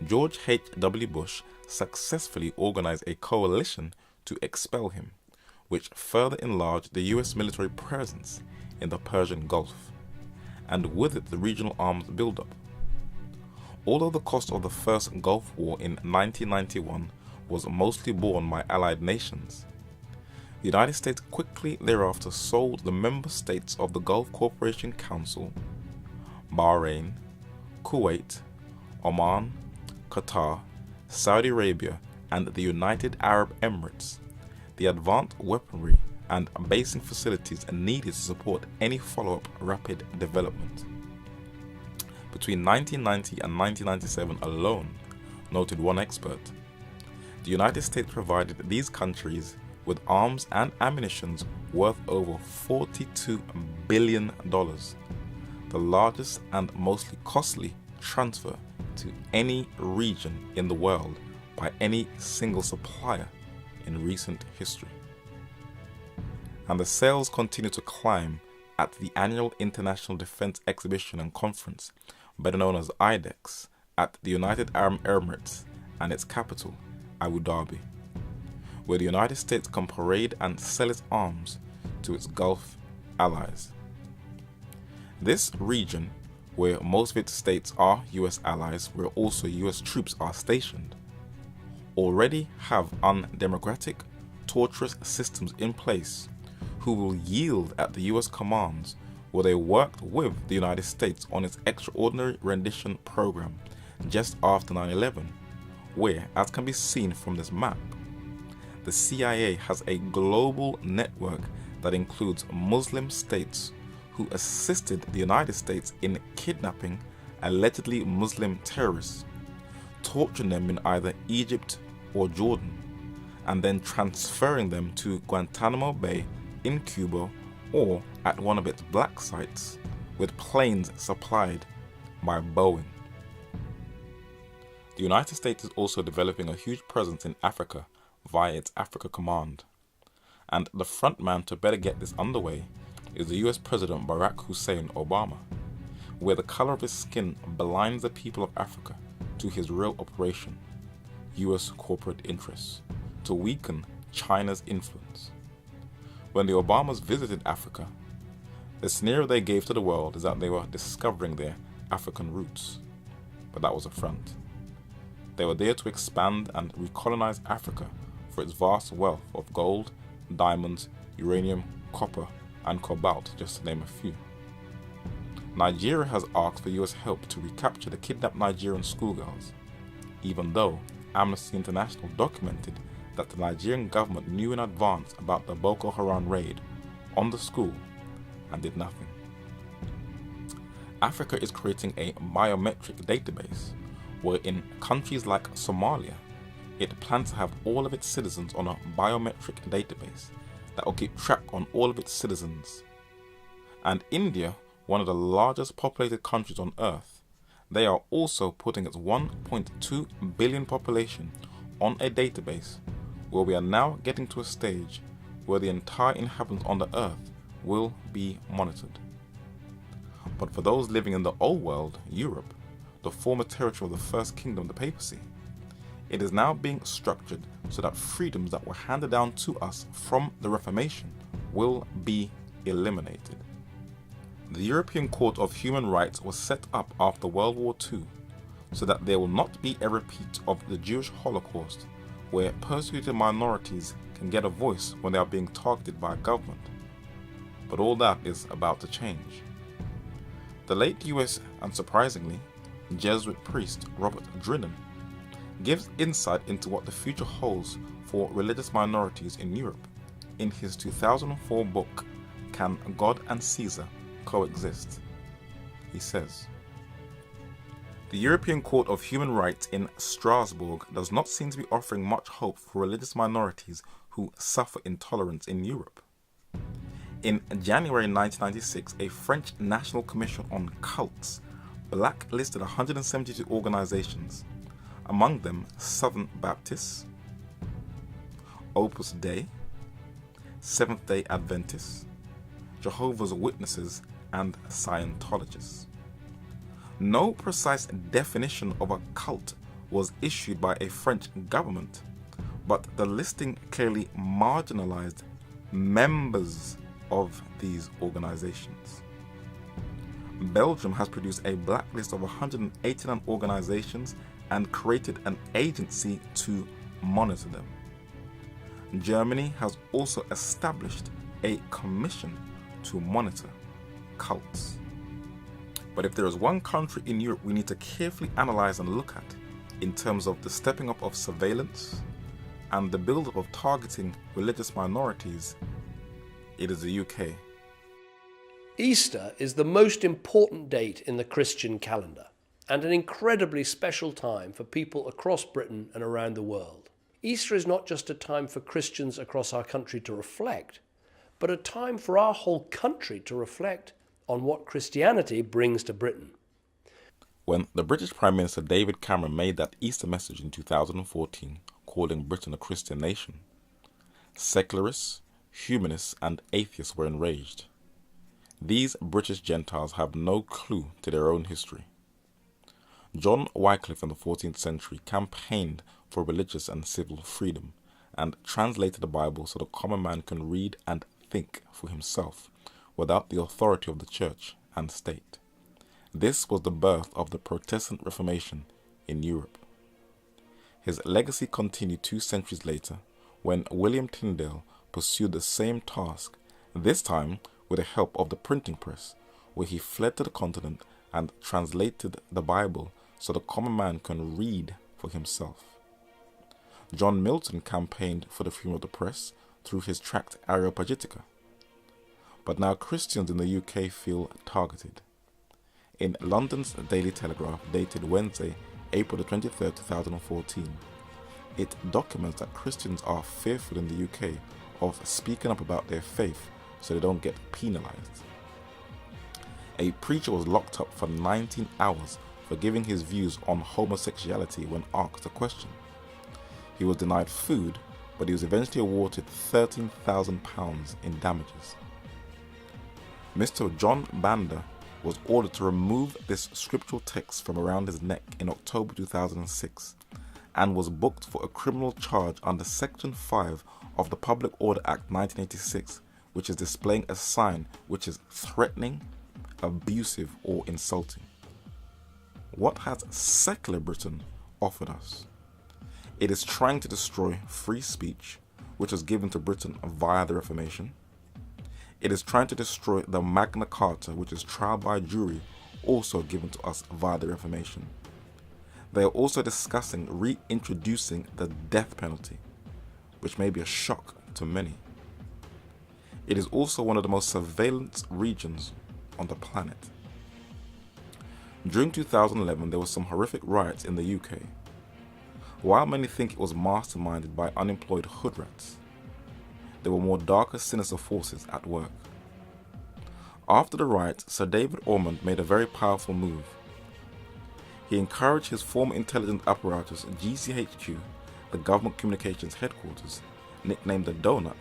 George H.W. Bush successfully organized a coalition to expel him, which further enlarged the US military presence in the Persian Gulf, and with it the regional arms buildup. Although the cost of the first Gulf War in 1991 was mostly borne by Allied nations, the United States quickly thereafter sold the member states of the Gulf Cooperation Council, Bahrain, Kuwait, Oman, Qatar, Saudi Arabia, and the United Arab Emirates the advanced weaponry and basing facilities needed to support any follow-up rapid development. between 1990 and 1997 alone, noted one expert. The United States provided these countries with arms and ammunition worth over $42 billion, the largest and mostly costly transfer to any region in the world by any single supplier in recent history. And the sales continue to climb at the annual International Defense Exhibition and Conference, better known as IDEX, at the United Arab Emirates and its capital, Abu Dhabi, where the United States can parade and sell its arms to its Gulf allies. This region, where most of its states are US allies, where also US troops are stationed, already have undemocratic, torturous systems in place who will yield at the US commands where they worked with the United States on its extraordinary rendition program just after 9/11, where, as can be seen from this map, the CIA has a global network that includes Muslim states who assisted the United States in kidnapping allegedly Muslim terrorists, torturing them in either Egypt or Jordan, and then transferring them to Guantanamo Bay in Cuba or at one of its black sites with planes supplied by Boeing. The United States is also developing a huge presence in Africa via its Africa Command, and the front man to better get this underway is the US President Barack Hussein Obama, where the color of his skin blinds the people of Africa to his real operation, US corporate interests, to weaken China's influence. When the Obamas visited Africa, the sneer they gave to the world is that they were discovering their African roots, but that was a front. They were there to expand and recolonize Africa for its vast wealth of gold, diamonds, uranium, copper, and cobalt, just to name a few. Nigeria has asked for US help to recapture the kidnapped Nigerian schoolgirls, even though Amnesty International documented that the Nigerian government knew in advance about the Boko Haram raid on the school and did nothing. Africa is creating a biometric database where in countries like Somalia, it plans to have all of its citizens on a biometric database that will keep track on all of its citizens. And India, one of the largest populated countries on earth, they are also putting its 1.2 billion population on a database where we are now getting to a stage where the entire inhabitants on the earth will be monitored. But for those living in the old world, Europe, the former territory of the First Kingdom, the papacy, it is now being structured so that freedoms that were handed down to us from the Reformation will be eliminated. The European Court of Human Rights was set up after World War II so that there will not be a repeat of the Jewish Holocaust, where persecuted minorities can get a voice when they are being targeted by a government. But all that is about to change. The late US, and surprisingly, Jesuit priest Robert Drinan gives insight into what the future holds for religious minorities in Europe in his 2004 book, Can God and Caesar Coexist? He says, "The European Court of Human Rights in Strasbourg does not seem to be offering much hope for religious minorities who suffer intolerance in Europe. In January 1996, a French National Commission on Cults blacklisted 172 organizations, among them Southern Baptists, Opus Dei, Seventh-day Adventists, Jehovah's Witnesses, and Scientologists. No precise definition of a cult was issued by a French government, but the listing clearly marginalized members of these organizations. Belgium has produced a blacklist of 189 organizations and created an agency to monitor them. Germany has also established a commission to monitor cults. But if there is one country in Europe we need to carefully analyze and look at in terms of the stepping up of surveillance and the build-up of targeting religious minorities, it is the UK. Easter is the most important date in the Christian calendar and an incredibly special time for people across Britain and around the world. Easter is not just a time for Christians across our country to reflect, but a time for our whole country to reflect on what Christianity brings to Britain. When the British Prime Minister David Cameron made that Easter message in 2014, calling Britain a Christian nation, secularists, humanists and atheists were enraged. These British Gentiles have no clue to their own history. John Wycliffe in the 14th century campaigned for religious and civil freedom and translated the Bible so the common man can read and think for himself without the authority of the church and state. This was the birth of the Protestant Reformation in Europe. His legacy continued 2 centuries later when William Tyndale pursued the same task, this time with the help of the printing press, where he fled to the continent and translated the Bible so the common man can read for himself. John Milton campaigned for the freedom of the press through his tract Areopagitica. But now Christians in the UK feel targeted. In London's Daily Telegraph, dated Wednesday, April 23, 2014, it documents that Christians are fearful in the UK of speaking up about their faith so they don't get penalized. A preacher was locked up for 19 hours for giving his views on homosexuality when asked a question. He was denied food, but he was eventually awarded £13,000 in damages. Mr. John Banda was ordered to remove this scriptural text from around his neck in October 2006 and was booked for a criminal charge under Section 5 of the Public Order Act 1986, which is displaying a sign which is threatening, abusive or insulting. What has secular Britain offered us? It is trying to destroy free speech, which was given to Britain via the Reformation. It is trying to destroy the Magna Carta, which is trial by jury, also given to us via the Reformation. They are also discussing reintroducing the death penalty, which may be a shock to many. It is also one of the most surveillance regions on the planet. During 2011, there were some horrific riots in the UK. While many think it was masterminded by unemployed hood rats, there were more darker, sinister forces at work. After the riots, Sir David Ormond made a very powerful move. He encouraged his former intelligence apparatus, GCHQ, the government communications headquarters, nicknamed the Donut,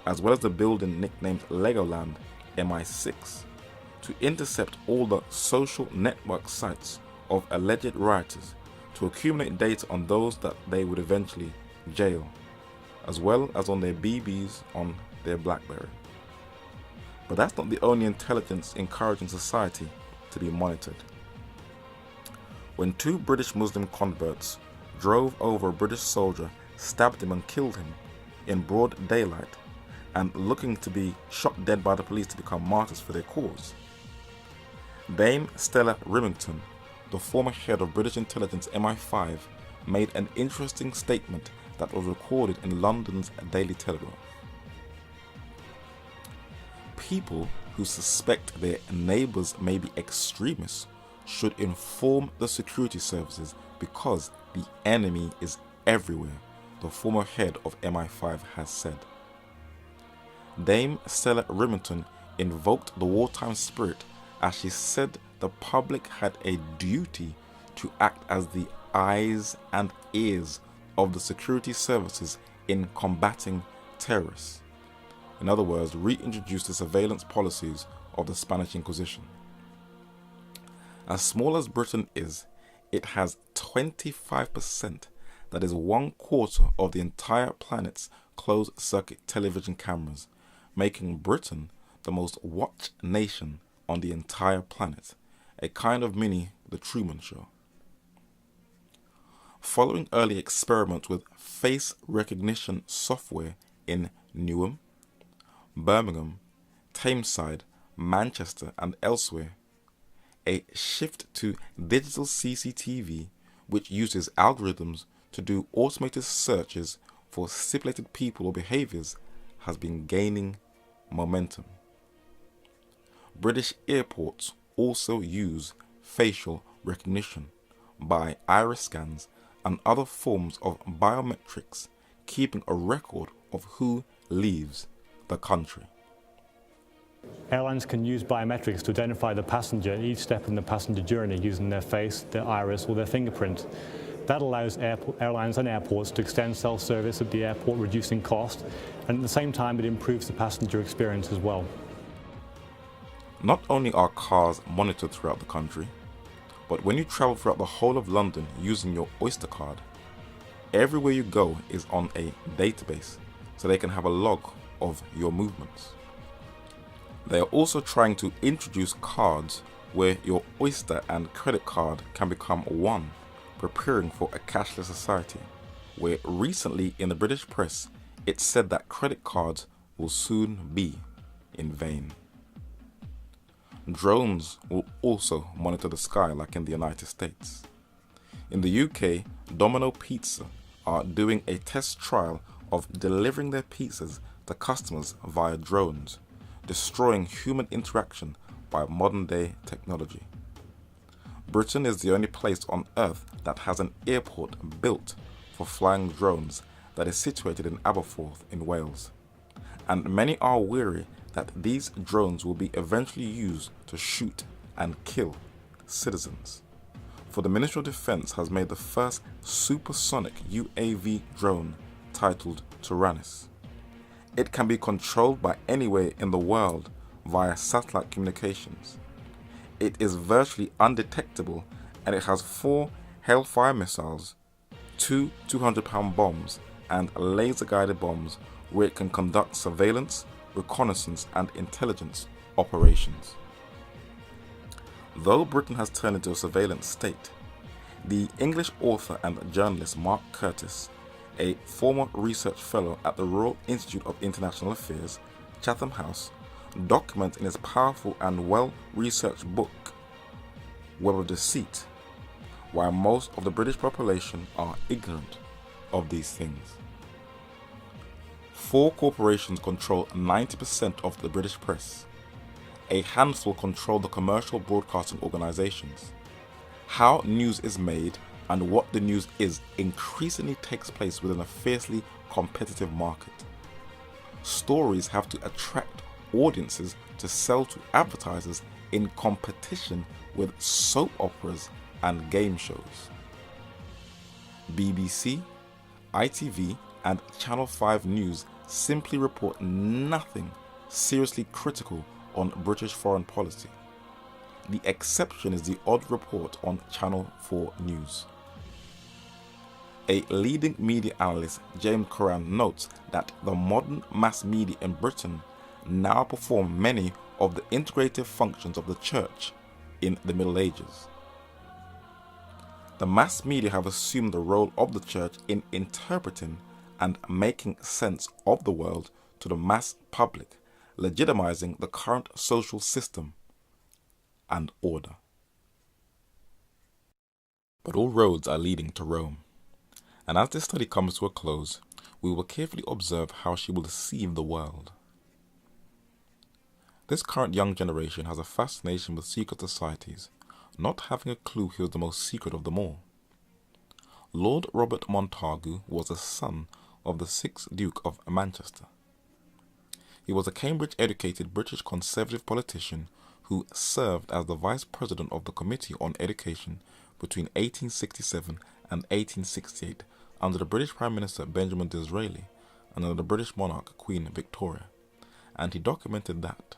as well as the building nicknamed Legoland MI6, to intercept all the social network sites of alleged rioters to accumulate data on those that they would eventually jail, as well as on their BBs on their BlackBerry. But that's not the only intelligence encouraging society to be monitored. When 2 British Muslim converts drove over a British soldier, stabbed him and killed him in broad daylight, and looking to be shot dead by the police to become martyrs for their cause, Dame Stella Rimington, the former head of British intelligence MI5, made an interesting statement that was recorded in London's Daily Telegraph. People who suspect their neighbours may be extremists should inform the security services because the enemy is everywhere, the former head of MI5 has said. Dame Stella Rimington invoked the wartime spirit as she said the public had a duty to act as the eyes and ears of the security services in combating terrorists. In other words, reintroduce the surveillance policies of the Spanish Inquisition. As small as Britain is, it has 25%, that is 1/4 of the entire planet's closed-circuit television cameras, making Britain the most watched nation on the entire planet, a kind of mini The Truman Show. Following early experiments with face recognition software in Newham, Birmingham, Tameside, Manchester and elsewhere, a shift to digital CCTV, which uses algorithms to do automated searches for stipulated people or behaviors, has been gaining momentum. British airports also use facial recognition by iris scans and other forms of biometrics, keeping a record of who leaves the country. Airlines can use biometrics to identify the passenger at each step in the passenger journey using their face, their iris, or their fingerprint. That allows airlines and airports to extend self-service at the airport, reducing cost, and at the same time it improves the passenger experience as well. Not only are cars monitored throughout the country, but when you travel throughout the whole of London using your Oyster card, everywhere you go is on a database, so they can have a log of your movements. They are also trying to introduce cards where your Oyster and credit card can become one, preparing for a cashless society, where recently in the British press it said that credit cards will soon be in vain. Drones will also monitor the sky like in the United States. In the UK, Domino Pizza are doing a test trial of delivering their pizzas to customers via drones, destroying human interaction by modern-day technology. Britain is the only place on Earth that has an airport built for flying drones that is situated in Aberforth in Wales. And many are weary that these drones will be eventually used to shoot and kill citizens. For the Ministry of Defence has made the first supersonic UAV drone titled Taranis. It can be controlled by anywhere in the world via satellite communications. It is virtually undetectable and it has 4 Hellfire missiles, 2 200-pound bombs and laser-guided bombs where it can conduct surveillance, reconnaissance and intelligence operations. Though Britain has turned into a surveillance state, the English author and journalist Mark Curtis, a former research fellow at the Royal Institute of International Affairs, Chatham House, documents in his powerful and well-researched book, Web of Deceit, why most of the British population are ignorant of these things. 4 corporations control 90% of the British press. A handful control the commercial broadcasting organizations. How news is made and what the news is increasingly takes place within a fiercely competitive market. Stories have to attract audiences to sell to advertisers in competition with soap operas and game shows. BBC, ITV and Channel 5 News simply report nothing seriously critical on British foreign policy. The exception is the odd report on Channel 4 News. A leading media analyst, James Curran, notes that the modern mass media in Britain now perform many of the integrative functions of the church in the Middle Ages. The mass media have assumed the role of the church in interpreting and making sense of the world to the mass public, legitimizing the current social system and order. But all roads are leading to Rome. And as this study comes to a close, we will carefully observe how she will deceive the world. This current young generation has a fascination with secret societies, not having a clue who is the most secret of them all. Lord Robert Montagu was the son of the 6th Duke of Manchester. He was a Cambridge-educated British Conservative politician who served as the Vice President of the Committee on Education between 1867 and 1868 under the British Prime Minister Benjamin Disraeli and under the British monarch Queen Victoria, and he documented that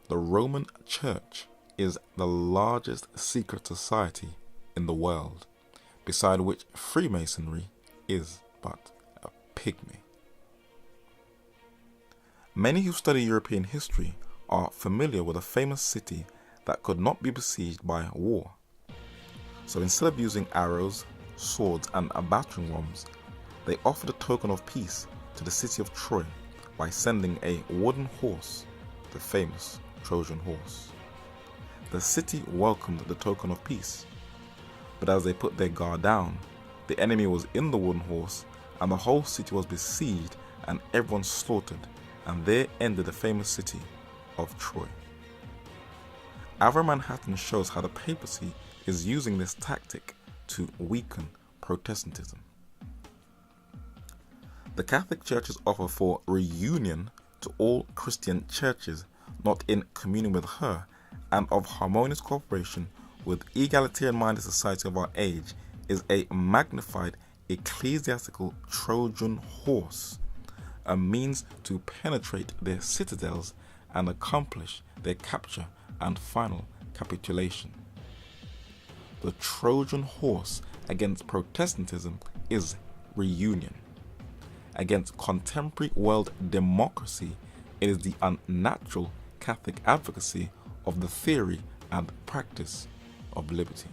the Roman Church is the largest secret society in the world, beside which Freemasonry is but a pygmy. Many who study European history are familiar with a famous city that could not be besieged by war. So instead of using arrows, swords and battering rams, they offered a token of peace to the city of Troy by sending a wooden horse, the famous Trojan horse. The city welcomed the token of peace, but as they put their guard down, the enemy was in the wooden horse and the whole city was besieged and everyone slaughtered, and there ended the famous city of Troy. Avro Manhattan shows how the papacy is using this tactic to weaken Protestantism. The Catholic Church's offer for reunion to all Christian churches not in communion with her and of harmonious cooperation with egalitarian-minded society of our age is a magnified ecclesiastical Trojan horse, a means to penetrate their citadels and accomplish their capture and final capitulation. The Trojan horse against Protestantism is reunion. Against contemporary world democracy, it is the unnatural Catholic advocacy of the theory and practice of liberty.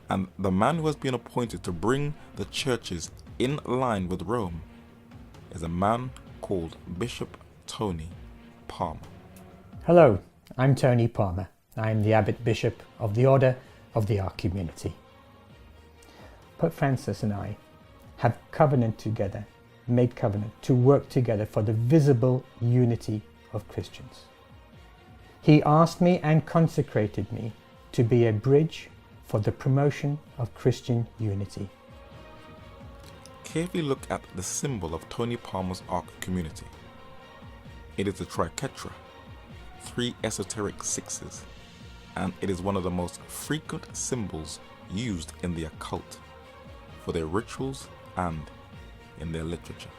And the man who has been appointed to bring the churches in line with Rome is a man called Bishop Tony Palmer. Hello, I'm Tony Palmer. I'm the Abbot Bishop of the Order of the Ark Community. Pope Francis and I have made covenant to work together for the visible unity of Christians. He asked me and consecrated me to be a bridge for the promotion of Christian unity. Carefully look at the symbol of Tony Palmer's Ark Community. It is the triquetra, 3 esoteric sixes, and it is one of the most frequent symbols used in the occult, for their rituals and in their literature.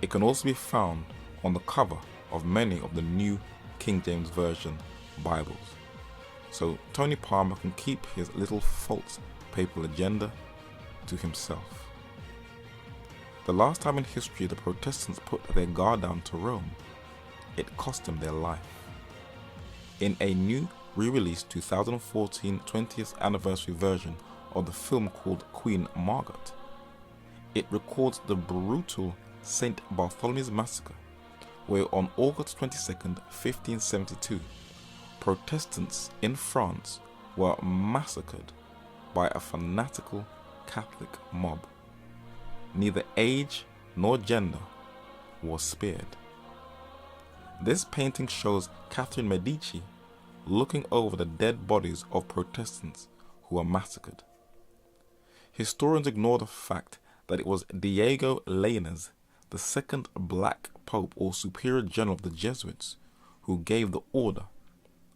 It can also be found on the cover of many of the New King James Version Bibles. So Tony Palmer can keep his little false papal agenda to himself. The last time in history the Protestants put their guard down to Rome, it cost them their life. In a new re-released 2014 20th anniversary version of the film called Queen Margaret, it records the brutal St. Bartholomew's Massacre, where on August 22nd, 1572, Protestants in France were massacred by a fanatical Catholic mob. Neither age nor gender was spared. This painting shows Catherine Medici looking over the dead bodies of Protestants who were massacred. Historians ignore the fact that it was Diego Lainez, the second black pope or superior general of the Jesuits, who gave the order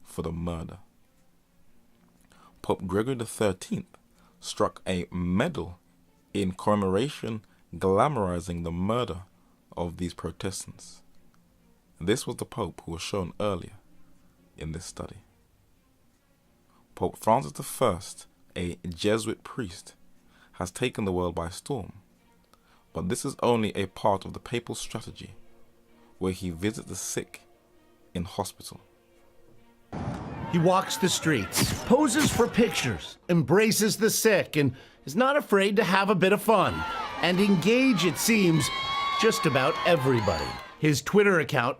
for the murder. Pope Gregory XIII struck a medal in commemoration glamorizing the murder of these Protestants. This was the Pope who was shown earlier in this study. Pope Francis I, a Jesuit priest, has taken the world by storm, but this is only a part of the papal strategy where he visits the sick in hospital. He walks the streets, poses for pictures, embraces the sick, and is not afraid to have a bit of fun and engage, it seems, just about everybody. His Twitter account,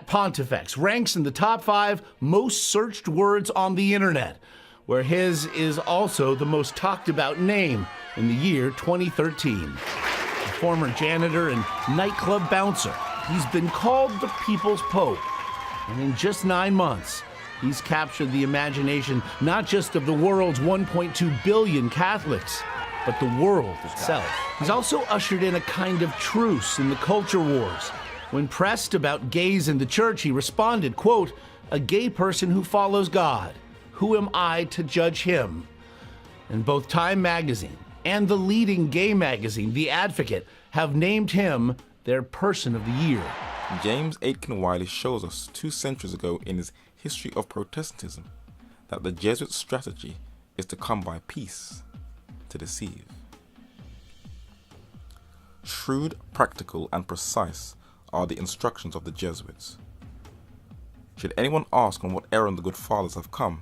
@Pontifex, ranks in the top 5 most searched words on the internet, where his is also the most talked about name in the year 2013. A former janitor and nightclub bouncer, he's been called the People's Pope, and in just 9 months, he's captured the imagination not just of the world's 1.2 billion Catholics, but the world itself. He's also ushered in a kind of truce in the culture wars. When pressed about gays in the church, he responded, quote, "A gay person who follows God, who am I to judge him?" And both Time magazine and the leading gay magazine, The Advocate, have named him their Person of the Year. James Aitken Wiley shows us 2 centuries ago in his History of Protestantism that the Jesuit strategy is to come by peace, to deceive. Shrewd, practical, and precise are the instructions of the Jesuits. Should anyone ask on what errand the good fathers have come,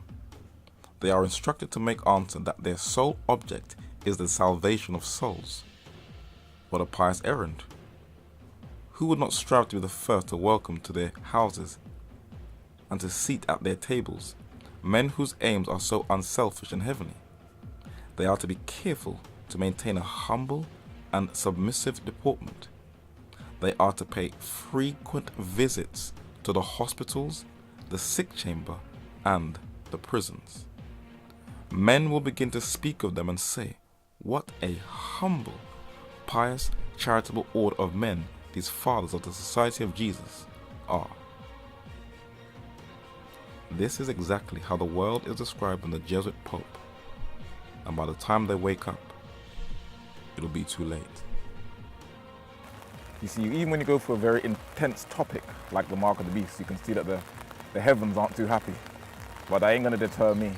they are instructed to make answer that their sole object is the salvation of souls. What a pious errand! Who would not strive to be the first to welcome to their houses and to seat at their tables men whose aims are so unselfish and heavenly? They are to be careful to maintain a humble and submissive deportment. They are to pay frequent visits to the hospitals, the sick chamber, and the prisons. Men will begin to speak of them and say, what a humble, pious, charitable order of men these fathers of the Society of Jesus are. This is exactly how the world is described in the Jesuit Pope, and by the time they wake up, it'll be too late. You see, even when you go for a very intense topic like the mark of the beast, you can see that the heavens aren't too happy. But that ain't going to deter me.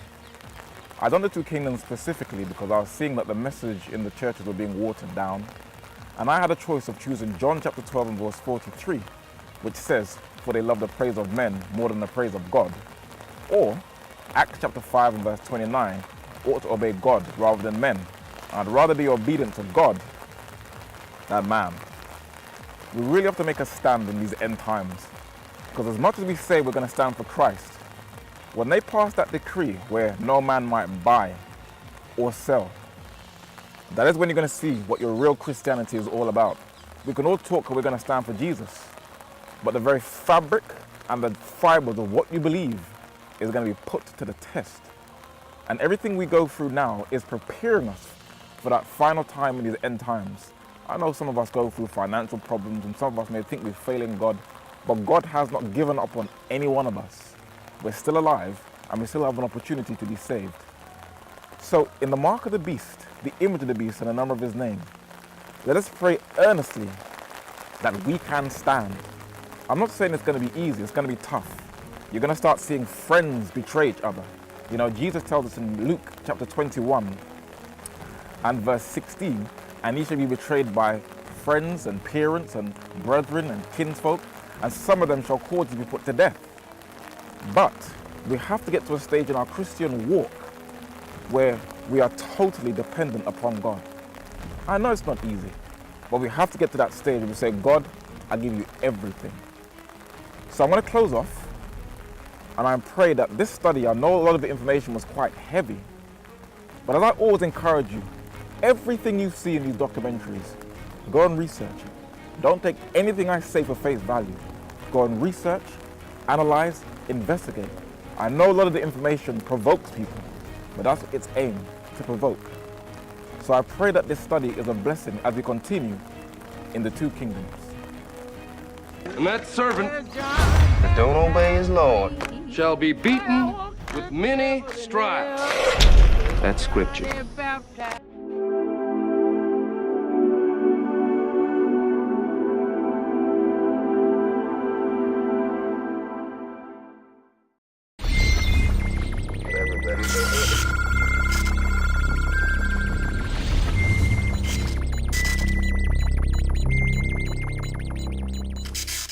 I done the two kingdoms specifically because I was seeing that the message in the churches were being watered down. And I had a choice of choosing John chapter 12 and verse 43, which says, for they love the praise of men more than the praise of God. Or Acts chapter 5 and verse 29, ought to obey God rather than men. I'd rather be obedient to God than man. We really have to make a stand in these end times. Because as much as we say we're going to stand for Christ, when they pass that decree where no man might buy or sell, that is when you're going to see what your real Christianity is all about. We can all talk we're going to stand for Jesus, but the very fabric and the fibers of what you believe is going to be put to the test. And everything we go through now is preparing us for that final time in these end times. I know some of us go through financial problems and some of us may think we're failing God, but God has not given up on any one of us. We're still alive and we still have an opportunity to be saved. So in the mark of the beast, the image of the beast and the number of his name, let us pray earnestly that we can stand. I'm not saying it's going to be easy, it's going to be tough. You're going to start seeing friends betray each other. You know, Jesus tells us in Luke chapter 21 and verse 16, and ye shall be betrayed by friends and parents and brethren and kinsfolk, and some of them shall cause you to be put to death. But we have to get to a stage in our Christian walk where we are totally dependent upon God. I know it's not easy, but we have to get to that stage where we say, God, I give you everything. So I'm going to close off, and I pray that this study, I know a lot of the information was quite heavy, but as I always encourage you, everything you see in these documentaries, go and research it. Don't take anything I say for face value. Go and research, analyze, investigate. I know a lot of the information provokes people, but that's its aim, to provoke. So I pray that this study is a blessing as we continue in the two kingdoms. And that servant that don't obey his Lord shall be beaten with many stripes. That's scripture.